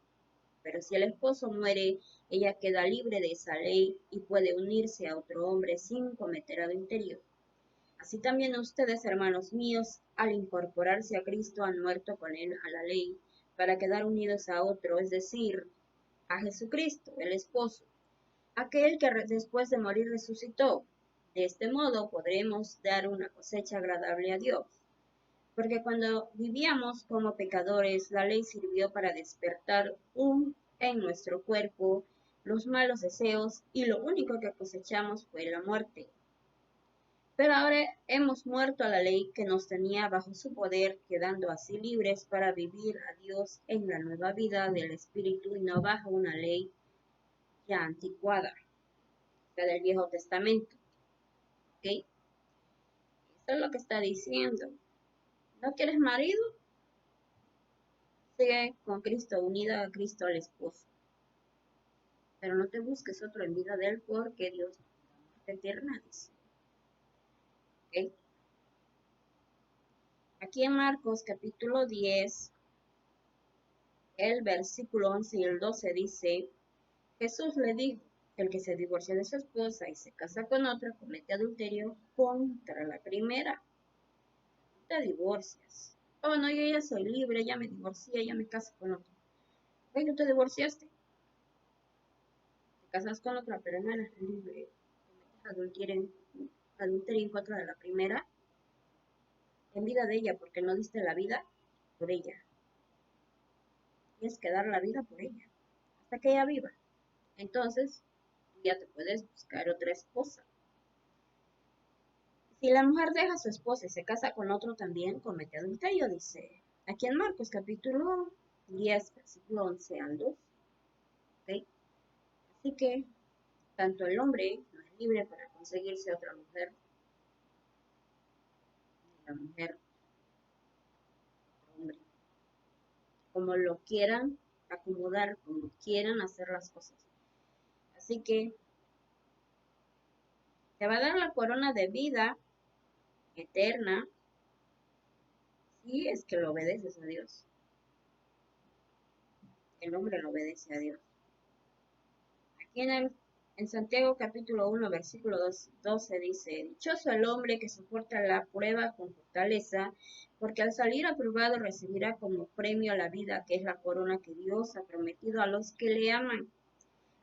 Pero si el esposo muere, ella queda libre de esa ley y puede unirse a otro hombre sin cometer adulterio. Así también ustedes, hermanos míos, al incorporarse a Cristo, han muerto con él a la ley, para quedar unidos a otro, es decir, a Jesucristo, el esposo, aquel que después de morir resucitó. De este modo podremos dar una cosecha agradable a Dios. Porque cuando vivíamos como pecadores, la ley sirvió para despertar en nuestro cuerpo los malos deseos, y lo único que cosechamos fue la muerte. Pero ahora hemos muerto a la ley que nos tenía bajo su poder, quedando así libres para vivir a Dios en la nueva vida del Espíritu y no bajo una ley ya anticuada, la del Viejo Testamento. ¿Ok? Eso es lo que está diciendo. ¿No quieres marido? Sigue con Cristo, unida a Cristo al esposo. Pero no te busques otro en vida de él, porque Dios te eterna, dice. ¿Ok? Aquí en Marcos capítulo 10, el versículo 11 y el 12 dice, Jesús le dijo, el que se divorcia de su esposa y se casa con otra comete adulterio contra la primera. No te divorcias. Oh, no, yo ya soy libre, ya me divorcié, ya me caso con otra. Oye, tú te divorciaste. Te casas con otra, pero no eres libre. Cometes adulterio en contra de la primera, en vida de ella, porque no diste la vida por ella. Tienes que dar la vida por ella, hasta que ella viva. Entonces, ya te puedes buscar otra esposa. Si la mujer deja a su esposa y se casa con otro, también comete adulterio, dice aquí en Marcos capítulo 10, versículo 11 al 2. ¿Okay? Así que tanto el hombre no es libre para conseguirse otra mujer, ni la mujer otro hombre. Como lo quieran acomodar, como quieran hacer las cosas. Así que te va a dar la corona de vida eterna si es que lo obedeces a Dios. El hombre lo obedece a Dios. Aquí en Santiago capítulo 1, versículo 12 dice, dichoso el hombre que soporta la prueba con fortaleza, porque al salir aprobado recibirá como premio la vida, que es la corona que Dios ha prometido a los que le aman.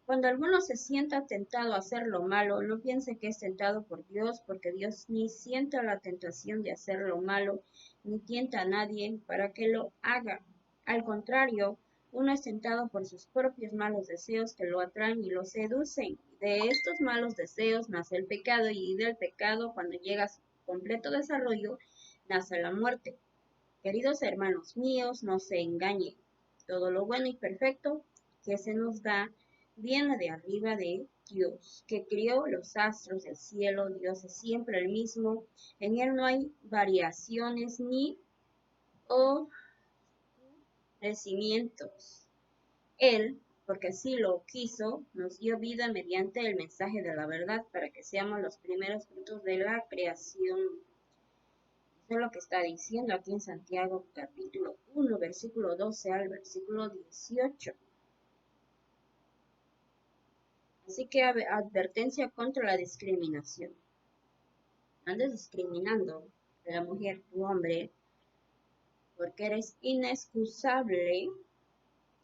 Cuando alguno se sienta tentado a hacer lo malo, no piense que es tentado por Dios, porque Dios ni sienta la tentación de hacer lo malo, ni tienta a nadie para que lo haga. Al contrario, uno es tentado por sus propios malos deseos que lo atraen y lo seducen. De estos malos deseos nace el pecado, y del pecado, cuando llega a su completo desarrollo, nace la muerte. Queridos hermanos míos, no se engañen. Todo lo bueno y perfecto que se nos da viene de arriba de Dios, que crió los astros del cielo. Dios es siempre el mismo. En Él no hay variaciones ni oscurecimientos. Él, porque así lo quiso, nos dio vida mediante el mensaje de la verdad para que seamos los primeros frutos de la creación. Eso es lo que está diciendo aquí en Santiago capítulo 1, versículo 12 al versículo 18. Así que advertencia contra la discriminación. No andes discriminando a la mujer, tu hombre, porque eres inexcusable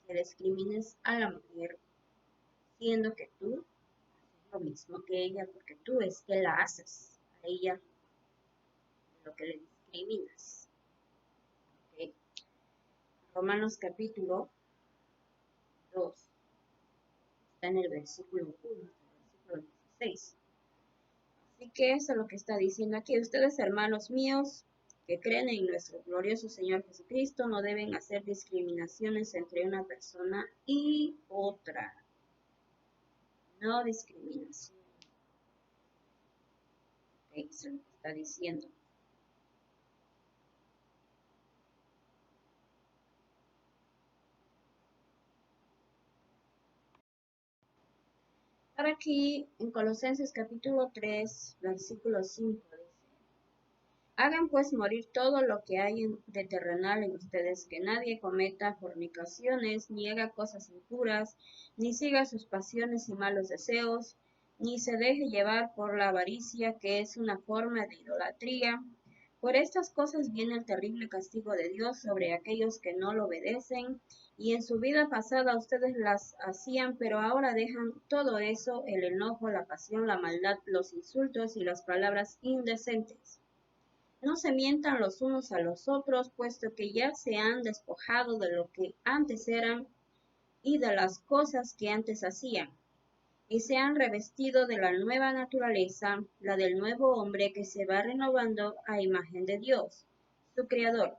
que discrimines a la mujer, siendo que tú haces lo mismo que ella, porque tú es que la haces a ella lo que le discriminas. ¿Okay? Romanos capítulo 2, está en el versículo 1, versículo 16. Así que eso es lo que está diciendo aquí. Ustedes, hermanos míos, que creen en nuestro glorioso Señor Jesucristo, no deben hacer discriminaciones entre una persona y otra. No discriminación. Okay, eso es lo que está diciendo. Ahora aquí en Colosenses capítulo 3, versículo 5 dice: hagan pues morir todo lo que hay de terrenal en ustedes, que nadie cometa fornicaciones, ni haga cosas impuras, ni siga sus pasiones y malos deseos, ni se deje llevar por la avaricia, que es una forma de idolatría. Por estas cosas viene el terrible castigo de Dios sobre aquellos que no lo obedecen, y en su vida pasada ustedes las hacían, pero ahora dejan todo eso, el enojo, la pasión, la maldad, los insultos y las palabras indecentes. No se mientan los unos a los otros, puesto que ya se han despojado de lo que antes eran y de las cosas que antes hacían, y se han revestido de la nueva naturaleza, la del nuevo hombre que se va renovando a imagen de Dios, su Creador,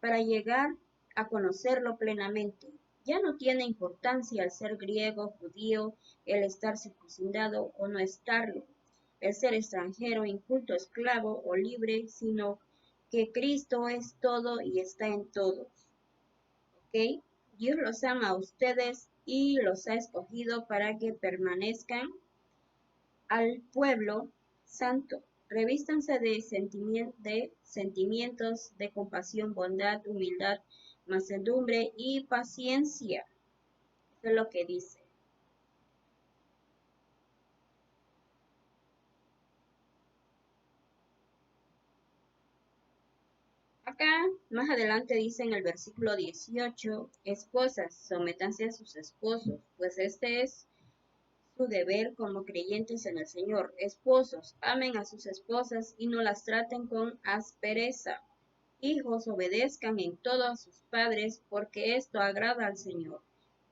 para llegar a conocerlo plenamente. Ya no tiene importancia el ser griego, judío, el estar circuncidado o no estarlo, el ser extranjero, inculto, esclavo o libre, sino que Cristo es todo y está en todos. ¿Ok? Dios los ama a ustedes y los ha escogido para que permanezcan al pueblo santo. Revístanse de sentimientos de compasión, bondad, humildad, mansedumbre y paciencia. Eso es lo que dice. Acá, más adelante dice en el versículo 18, esposas, sométanse a sus esposos, pues este es su deber como creyentes en el Señor. Esposos, amen a sus esposas y no las traten con aspereza. Hijos, obedezcan en todo a sus padres, porque esto agrada al Señor.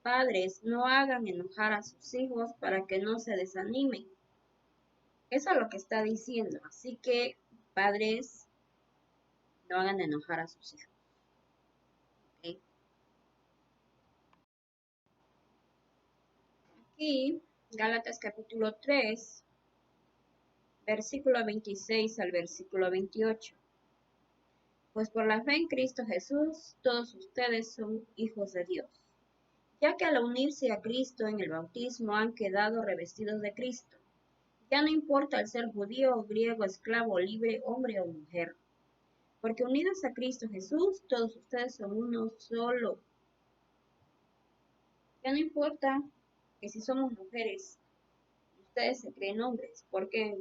Padres, no hagan enojar a sus hijos para que no se desanimen. Eso es lo que está diciendo. Así que, padres, no hagan enojar a sus hijos. ¿Okay? Aquí, Gálatas capítulo 3, versículo 26 al versículo 28. Pues por la fe en Cristo Jesús, todos ustedes son hijos de Dios, ya que al unirse a Cristo en el bautismo han quedado revestidos de Cristo. Ya no importa el ser judío o griego, esclavo, libre, hombre o mujer, porque unidos a Cristo Jesús, todos ustedes son uno solo. Ya no importa que si somos mujeres, ustedes se creen hombres, porque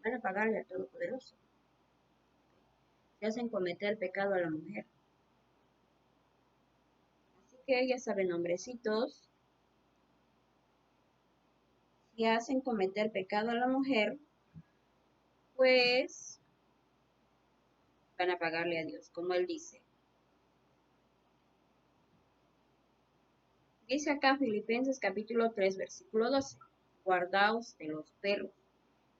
van a pagarle al Todopoderoso. Se hacen cometer pecado a la mujer. Así que ya saben, hombrecitos, si hacen cometer pecado a la mujer, pues van a pagarle a Dios, como Él dice. Dice acá Filipenses capítulo 3, versículo 12. Guardaos de los perros,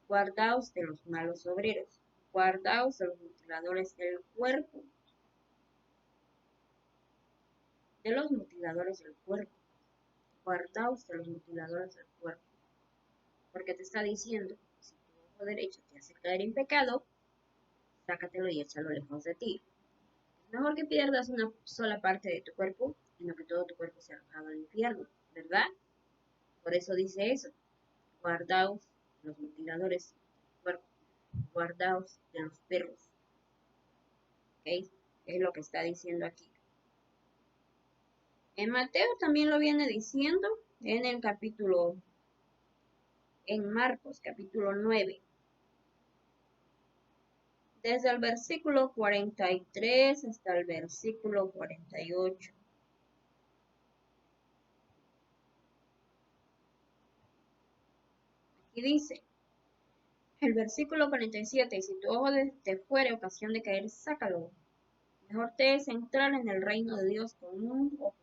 guardaos de los malos obreros, guardaos de los mutiladores del cuerpo, de los mutiladores del cuerpo. guardaos de los mutiladores del cuerpo. Porque te está diciendo, si tu ojo derecho te hace caer en pecado, sácatelo y échalo lejos de ti. Es mejor que pierdas una sola parte de tu cuerpo, sino que todo tu cuerpo sea arrojado al infierno, ¿verdad? Por eso dice eso. Guardaos de los mutiladores del cuerpo. Guardaos de los perros. ¿Ok? Es lo que está diciendo aquí. En Mateo también lo viene diciendo en el capítulo, en Marcos capítulo 9. Desde el versículo 43 hasta el versículo 48. Aquí dice, el versículo 47, y si tu ojo te fuere ocasión de caer, sácalo. Mejor te es entrar en el reino de Dios con un ojo,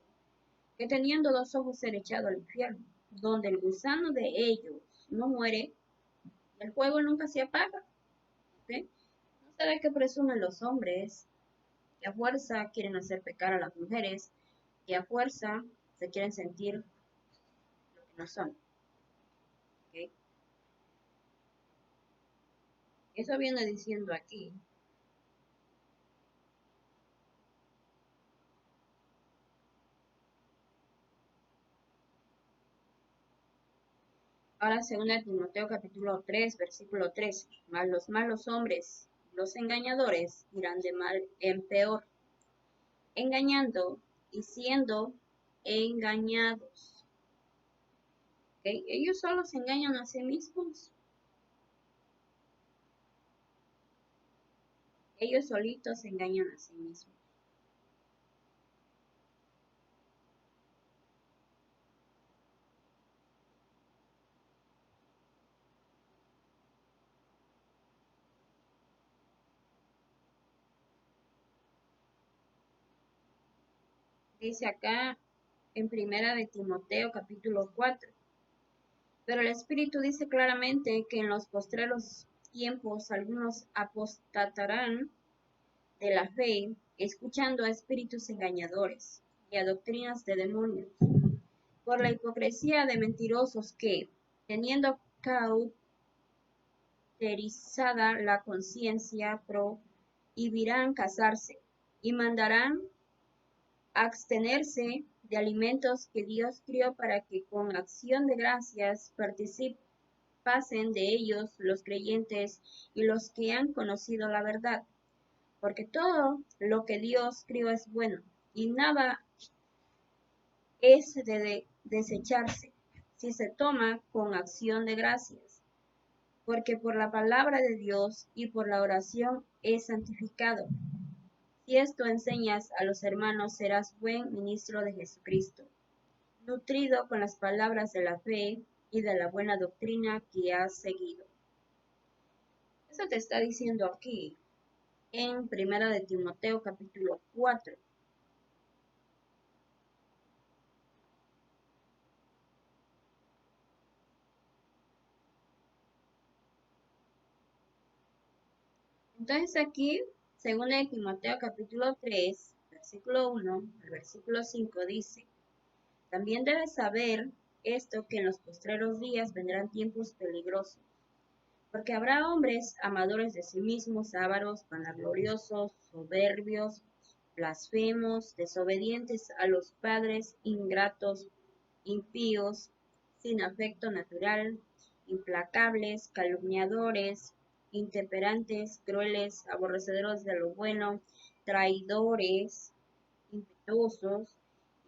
que teniendo dos ojos ser echado al infierno, donde el gusano de ellos no muere, y el fuego nunca se apaga. ¿Okay? No sé de qué presumen los hombres, que a fuerza quieren hacer pecar a las mujeres, que a fuerza se quieren sentir lo que no son. ¿Okay? Eso viene diciendo aquí. Ahora, según Timoteo capítulo 3, versículo 13, mas los malos hombres, los engañadores, irán de mal en peor, engañando y siendo engañados. ¿Okay? Ellos solo se engañan a sí mismos. Ellos solitos se engañan a sí mismos. Dice acá en primera de Timoteo capítulo 4. Pero el Espíritu dice claramente que en los postreros tiempos algunos apostatarán de la fe, escuchando a espíritus engañadores y a doctrinas de demonios, por la hipocresía de mentirosos que, teniendo cauterizada la conciencia, prohibirán casarse y mandarán abstenerse de alimentos que Dios crió para que con acción de gracias participasen de ellos los creyentes y los que han conocido la verdad. Porque todo lo que Dios crió es bueno, y nada es de desecharse si se toma con acción de gracias, porque por la palabra de Dios y por la oración es santificado. Si esto enseñas a los hermanos, serás buen ministro de Jesucristo, nutrido con las palabras de la fe y de la buena doctrina que has seguido. Eso te está diciendo aquí en Primera de Timoteo capítulo 4. Entonces aquí, según el Timoteo capítulo 3, versículo 1 al versículo 5 dice, también debes saber esto, que en los postreros días vendrán tiempos peligrosos, porque habrá hombres amadores de sí mismos, ávaros, vanagloriosos, soberbios, blasfemos, desobedientes a los padres, ingratos, impíos, sin afecto natural, implacables, calumniadores, intemperantes, crueles, aborrecedores de lo bueno, traidores, impetuosos,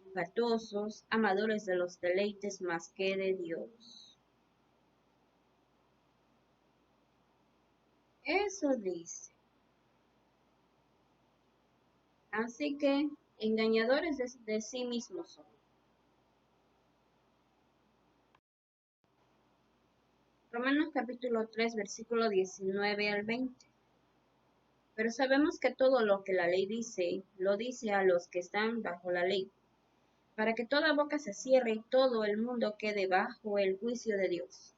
infatuosos, amadores de los deleites más que de Dios. Eso dice. Así que engañadores de sí mismos son. Romanos capítulo 3, versículo 19 al 20. Pero sabemos que todo lo que la ley dice, lo dice a los que están bajo la ley, para que toda boca se cierre y todo el mundo quede bajo el juicio de Dios.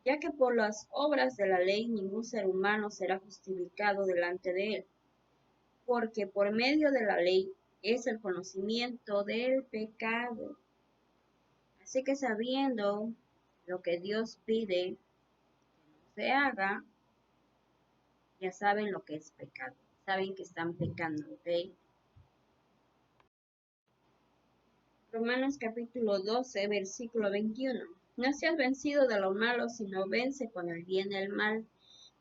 Ya que por las obras de la ley ningún ser humano será justificado delante de él, porque por medio de la ley es el conocimiento del pecado. Así que sabiendo lo que Dios pide que no se haga, ya saben lo que es pecado. Saben que están pecando, ¿ok? Romanos capítulo 12, versículo 21. No seas vencido de lo malo, sino vence con el bien el mal.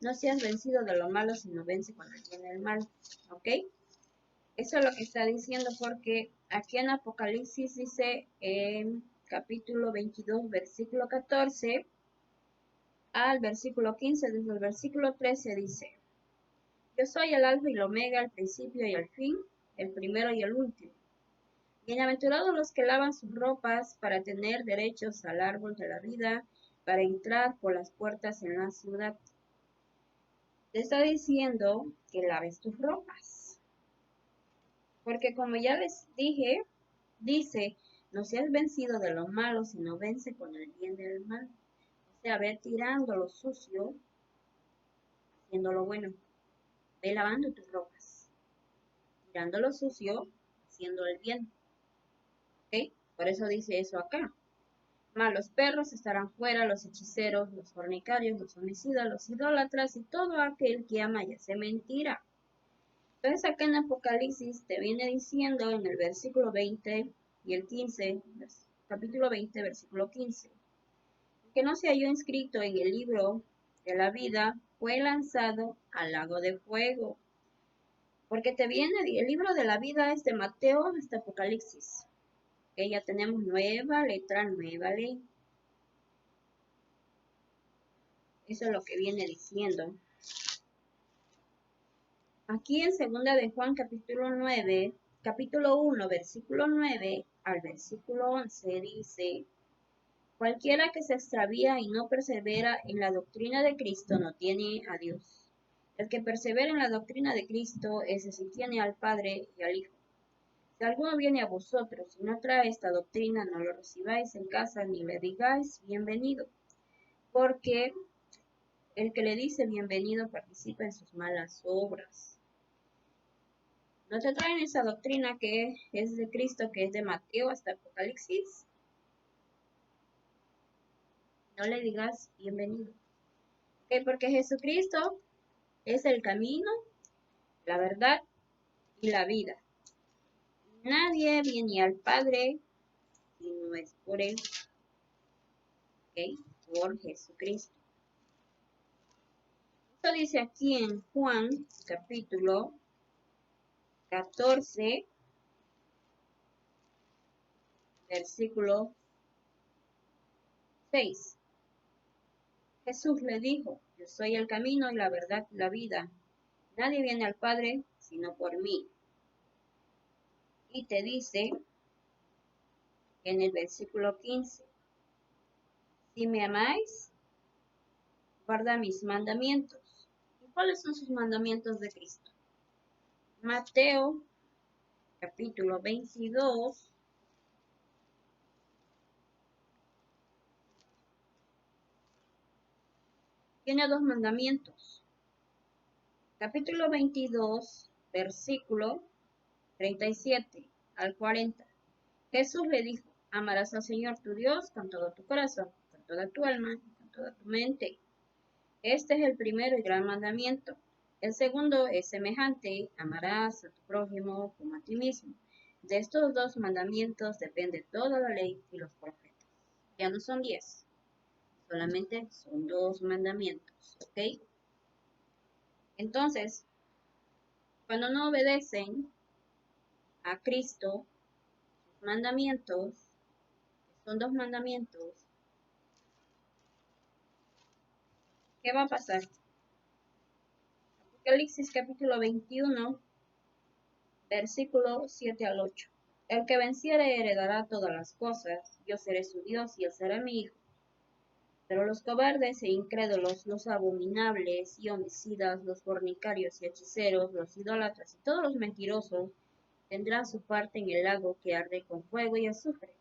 No seas vencido de lo malo, sino vence con el bien el mal. ¿Ok? Eso es lo que está diciendo porque aquí en Apocalipsis dice en capítulo 22, versículo 14 al versículo 15, desde el versículo 13 dice, yo soy el alfa y el omega, el principio y el fin, el primero y el último. Bienaventurados los que lavan sus ropas para tener derechos al árbol de la vida, para entrar por las puertas en la ciudad. Te está diciendo que laves tus ropas. Porque como ya les dije, dice, no seas vencido de lo malo, sino vence con el bien del mal. O sea, ve tirando lo sucio, haciendo lo bueno. Ve lavando tus ropas. Tirando lo sucio, haciendo el bien. ¿Ok? Por eso dice eso acá. Mas los perros estarán fuera, los hechiceros, los fornicarios, los homicidas, los idólatras y todo aquel que ama y hace mentira. Entonces acá en Apocalipsis te viene diciendo en el versículo 20 y el 15, capítulo 20, versículo 15, que no se halló inscrito en el libro de la vida, fue lanzado al lago de fuego. Porque te viene, el libro de la vida es de Mateo hasta Apocalipsis. Que ya tenemos nueva letra, nueva ley. Eso es lo que viene diciendo. Aquí en segunda de Juan capítulo 9, capítulo 1, versículo 9 al versículo 11 dice, cualquiera que se extravía y no persevera en la doctrina de Cristo no tiene a Dios. El que persevera en la doctrina de Cristo, ese sí tiene al Padre y al Hijo. Si alguno viene a vosotros y no trae esta doctrina, no lo recibáis en casa ni le digáis bienvenido, porque el que le dice bienvenido participa en sus malas obras. ¿No te traen esa doctrina que es de Cristo, que es de Mateo hasta Apocalipsis? No le digas bienvenido. ¿Ok? Porque Jesucristo es el camino, la verdad y la vida. Nadie viene al Padre si no es por Él. ¿Ok? Por Jesucristo. Esto dice aquí en Juan, capítulo 14, versículo 6. Jesús le dijo, yo soy el camino y la verdad y la vida. Nadie viene al Padre sino por mí. Y te dice en el versículo 15, si me amáis, guarda mis mandamientos. ¿Y cuáles son sus mandamientos de Cristo? Mateo capítulo 22, tiene dos mandamientos. Capítulo 22, versículo 37 al 40. Jesús le dijo, amarás al Señor tu Dios con todo tu corazón, con toda tu alma, con toda tu mente. Este es el primero y gran mandamiento. El segundo es semejante, amarás a tu prójimo como a ti mismo. De estos dos mandamientos depende toda la ley y los profetas. Ya no son 10, solamente son 2 mandamientos, ¿ok? Entonces, cuando no obedecen a Cristo, sus mandamientos, que son 2 mandamientos, ¿qué va a pasar? Apocalipsis capítulo 21, versículo 7 al 8. El que venciere heredará todas las cosas, yo seré su Dios y él será mi hijo. Pero los cobardes e incrédulos, los abominables y homicidas, los fornicarios y hechiceros, los idólatras y todos los mentirosos, tendrán su parte en el lago que arde con fuego y azufre,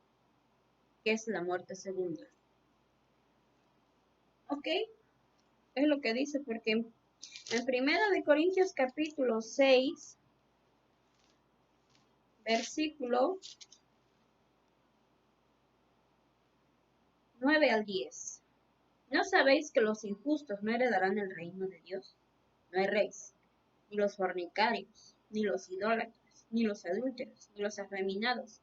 que es la muerte segunda. ¿Ok? Es lo que dice, porque en 1 de Corintios capítulo 6, versículo 9 al 10. ¿No sabéis que los injustos no heredarán el reino de Dios? No erréis, ni los fornicarios, ni los idólatras, ni los adúlteros, ni los afeminados,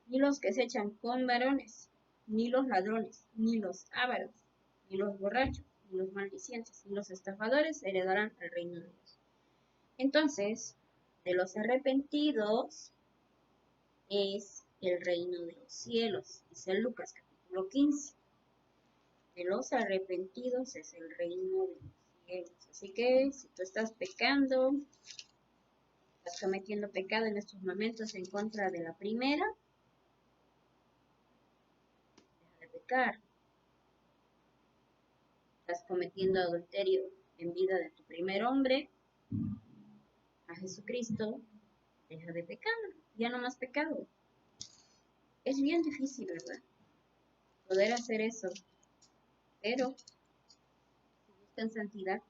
ni los que se echan con varones, ni los ladrones, ni los ávaros, ni los borrachos, ni los maldicientes, ni los estafadores heredarán el reino de Dios. Entonces, de los arrepentidos es el reino de los cielos, dice Lucas capítulo 15. De los arrepentidos es el reino de los cielos. Así que si tú estás pecando, estás cometiendo pecado en estos momentos en contra de la primera, deja de pecar. Estás cometiendo adulterio en vida de tu primer hombre, a Jesucristo, deja de pecar, ya no más pecado. Es bien difícil, ¿verdad? Poder hacer eso, pero si buscan santidad,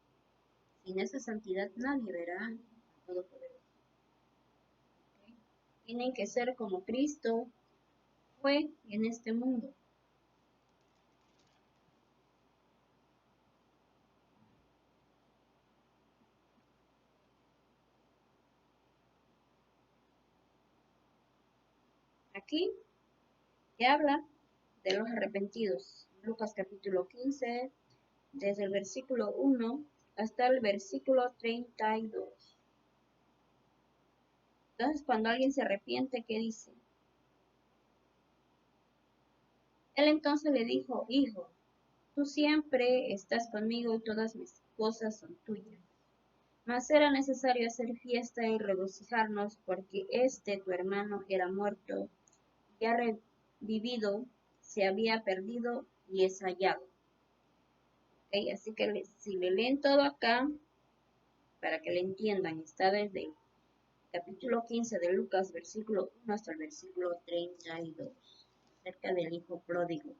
sin esa santidad nadie verá a Todopoderoso. ¿Okay? Tienen que ser como Cristo fue en este mundo. Aquí se habla de los arrepentidos. Lucas capítulo 15, desde el versículo 1 hasta el versículo 32. Entonces, cuando alguien se arrepiente, ¿qué dice? Él entonces le dijo, hijo, tú siempre estás conmigo y todas mis cosas son tuyas. Mas era necesario hacer fiesta y regocijarnos porque tu hermano era muerto, y ha revivido, se había perdido y es hallado. ¿Okay? Así que si le leen todo acá, para que le entiendan, está desde el capítulo 15 de Lucas, versículo 1 hasta el versículo 32, acerca del hijo pródigo.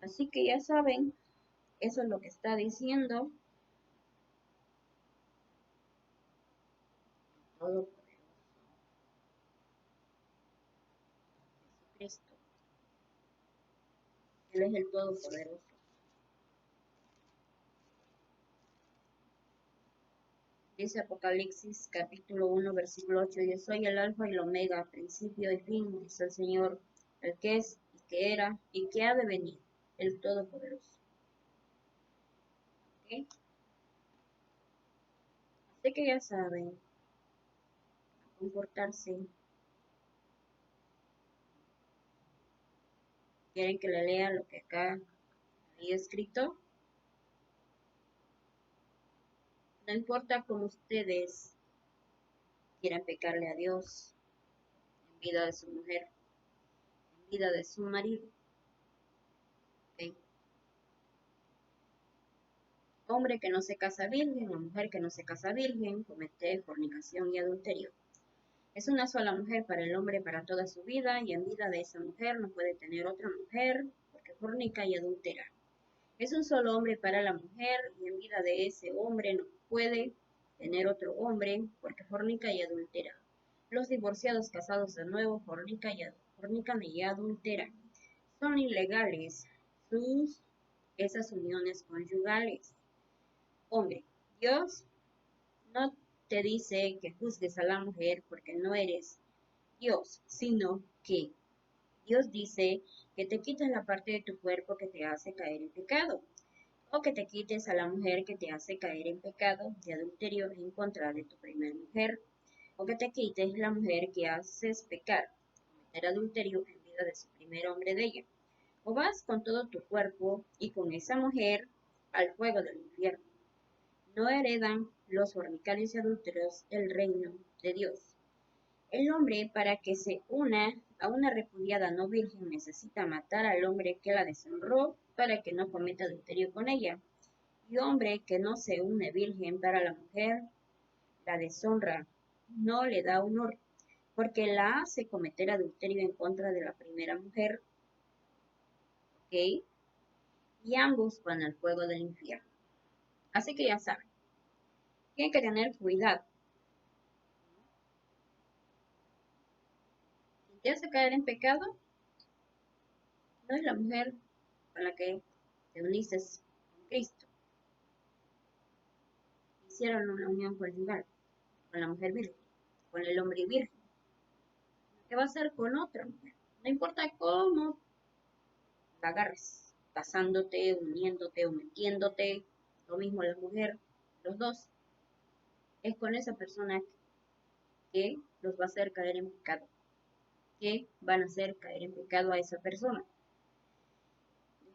Así que ya saben, eso es lo que está diciendo Todopoderoso Jesucristo. Él es el Todopoderoso. Dice Apocalipsis capítulo 1, versículo 8, yo soy el alfa y el omega, principio y fin, dice el Señor, el que es, y que era, y que ha de venir, el Todopoderoso. ¿Okay? Así que ya saben, comportarse. ¿Quieren que le lea lo que acá hay escrito? No importa cómo ustedes quieran pecarle a Dios en vida de su mujer, en vida de su marido. ¿Okay? Hombre que no se casa virgen o mujer que no se casa virgen comete fornicación y adulterio. Es una sola mujer para el hombre para toda su vida y en vida de esa mujer no puede tener otra mujer porque fornica y adultera. Es un solo hombre para la mujer y en vida de ese hombre no puede tener otro hombre porque fornica y adultera. Los divorciados casados de nuevo fornican y adulteran. Son ilegales esas uniones conyugales. Hombre, Dios no te dice que juzgues a la mujer porque no eres Dios, sino que Dios dice que te quites la parte de tu cuerpo que te hace caer en pecado, o que te quites a la mujer que te hace caer en pecado de adulterio en contra de tu primera mujer, o que te quites la mujer que haces pecar, cometer adulterio en vida de su primer hombre de ella, o vas con todo tu cuerpo y con esa mujer al fuego del infierno. No heredan los fornicarios y adúlteros el reino de Dios. El hombre, para que se una a una repudiada no virgen, necesita matar al hombre que la deshonró para que no cometa adulterio con ella. Y hombre que no se une virgen para la mujer, la deshonra, no le da honor, porque la hace cometer adulterio en contra de la primera mujer. ¿Ok? Y ambos van al fuego del infierno. Así que ya saben, tienen que tener cuidado. Si te hace caer en pecado, Entonces la mujer con la que te uniste con Cristo, hicieron una unión conyugal con la mujer virgen, con el hombre virgen. ¿Qué va a hacer con otra mujer? No importa cómo la agarres, casándote, uniéndote o metiéndote, lo mismo la mujer, los dos, es con esa persona que los va a hacer caer en pecado, que van a hacer caer en pecado a esa persona.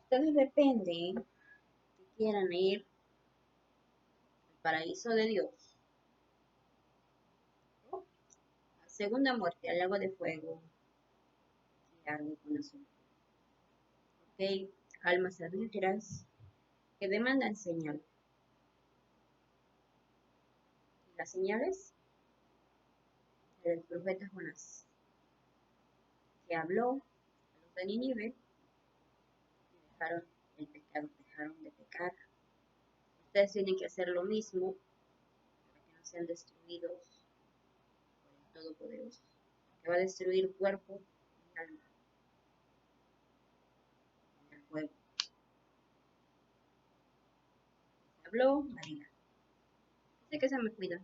De ustedes depende que quieran ir al paraíso de Dios, ¿no? A segunda muerte, al lago de fuego, que arde con azufre. ¿Ok? Almas adúlteras que demandan señal. Y las señales del profeta Jonás, que habló a los de Nínive y dejaron el pecado, dejaron de pecar. Ustedes tienen que hacer lo mismo para que no sean destruidos por el Todopoderoso, que va a destruir cuerpo y alma en el fuego. Habló María. Así que se me cuida.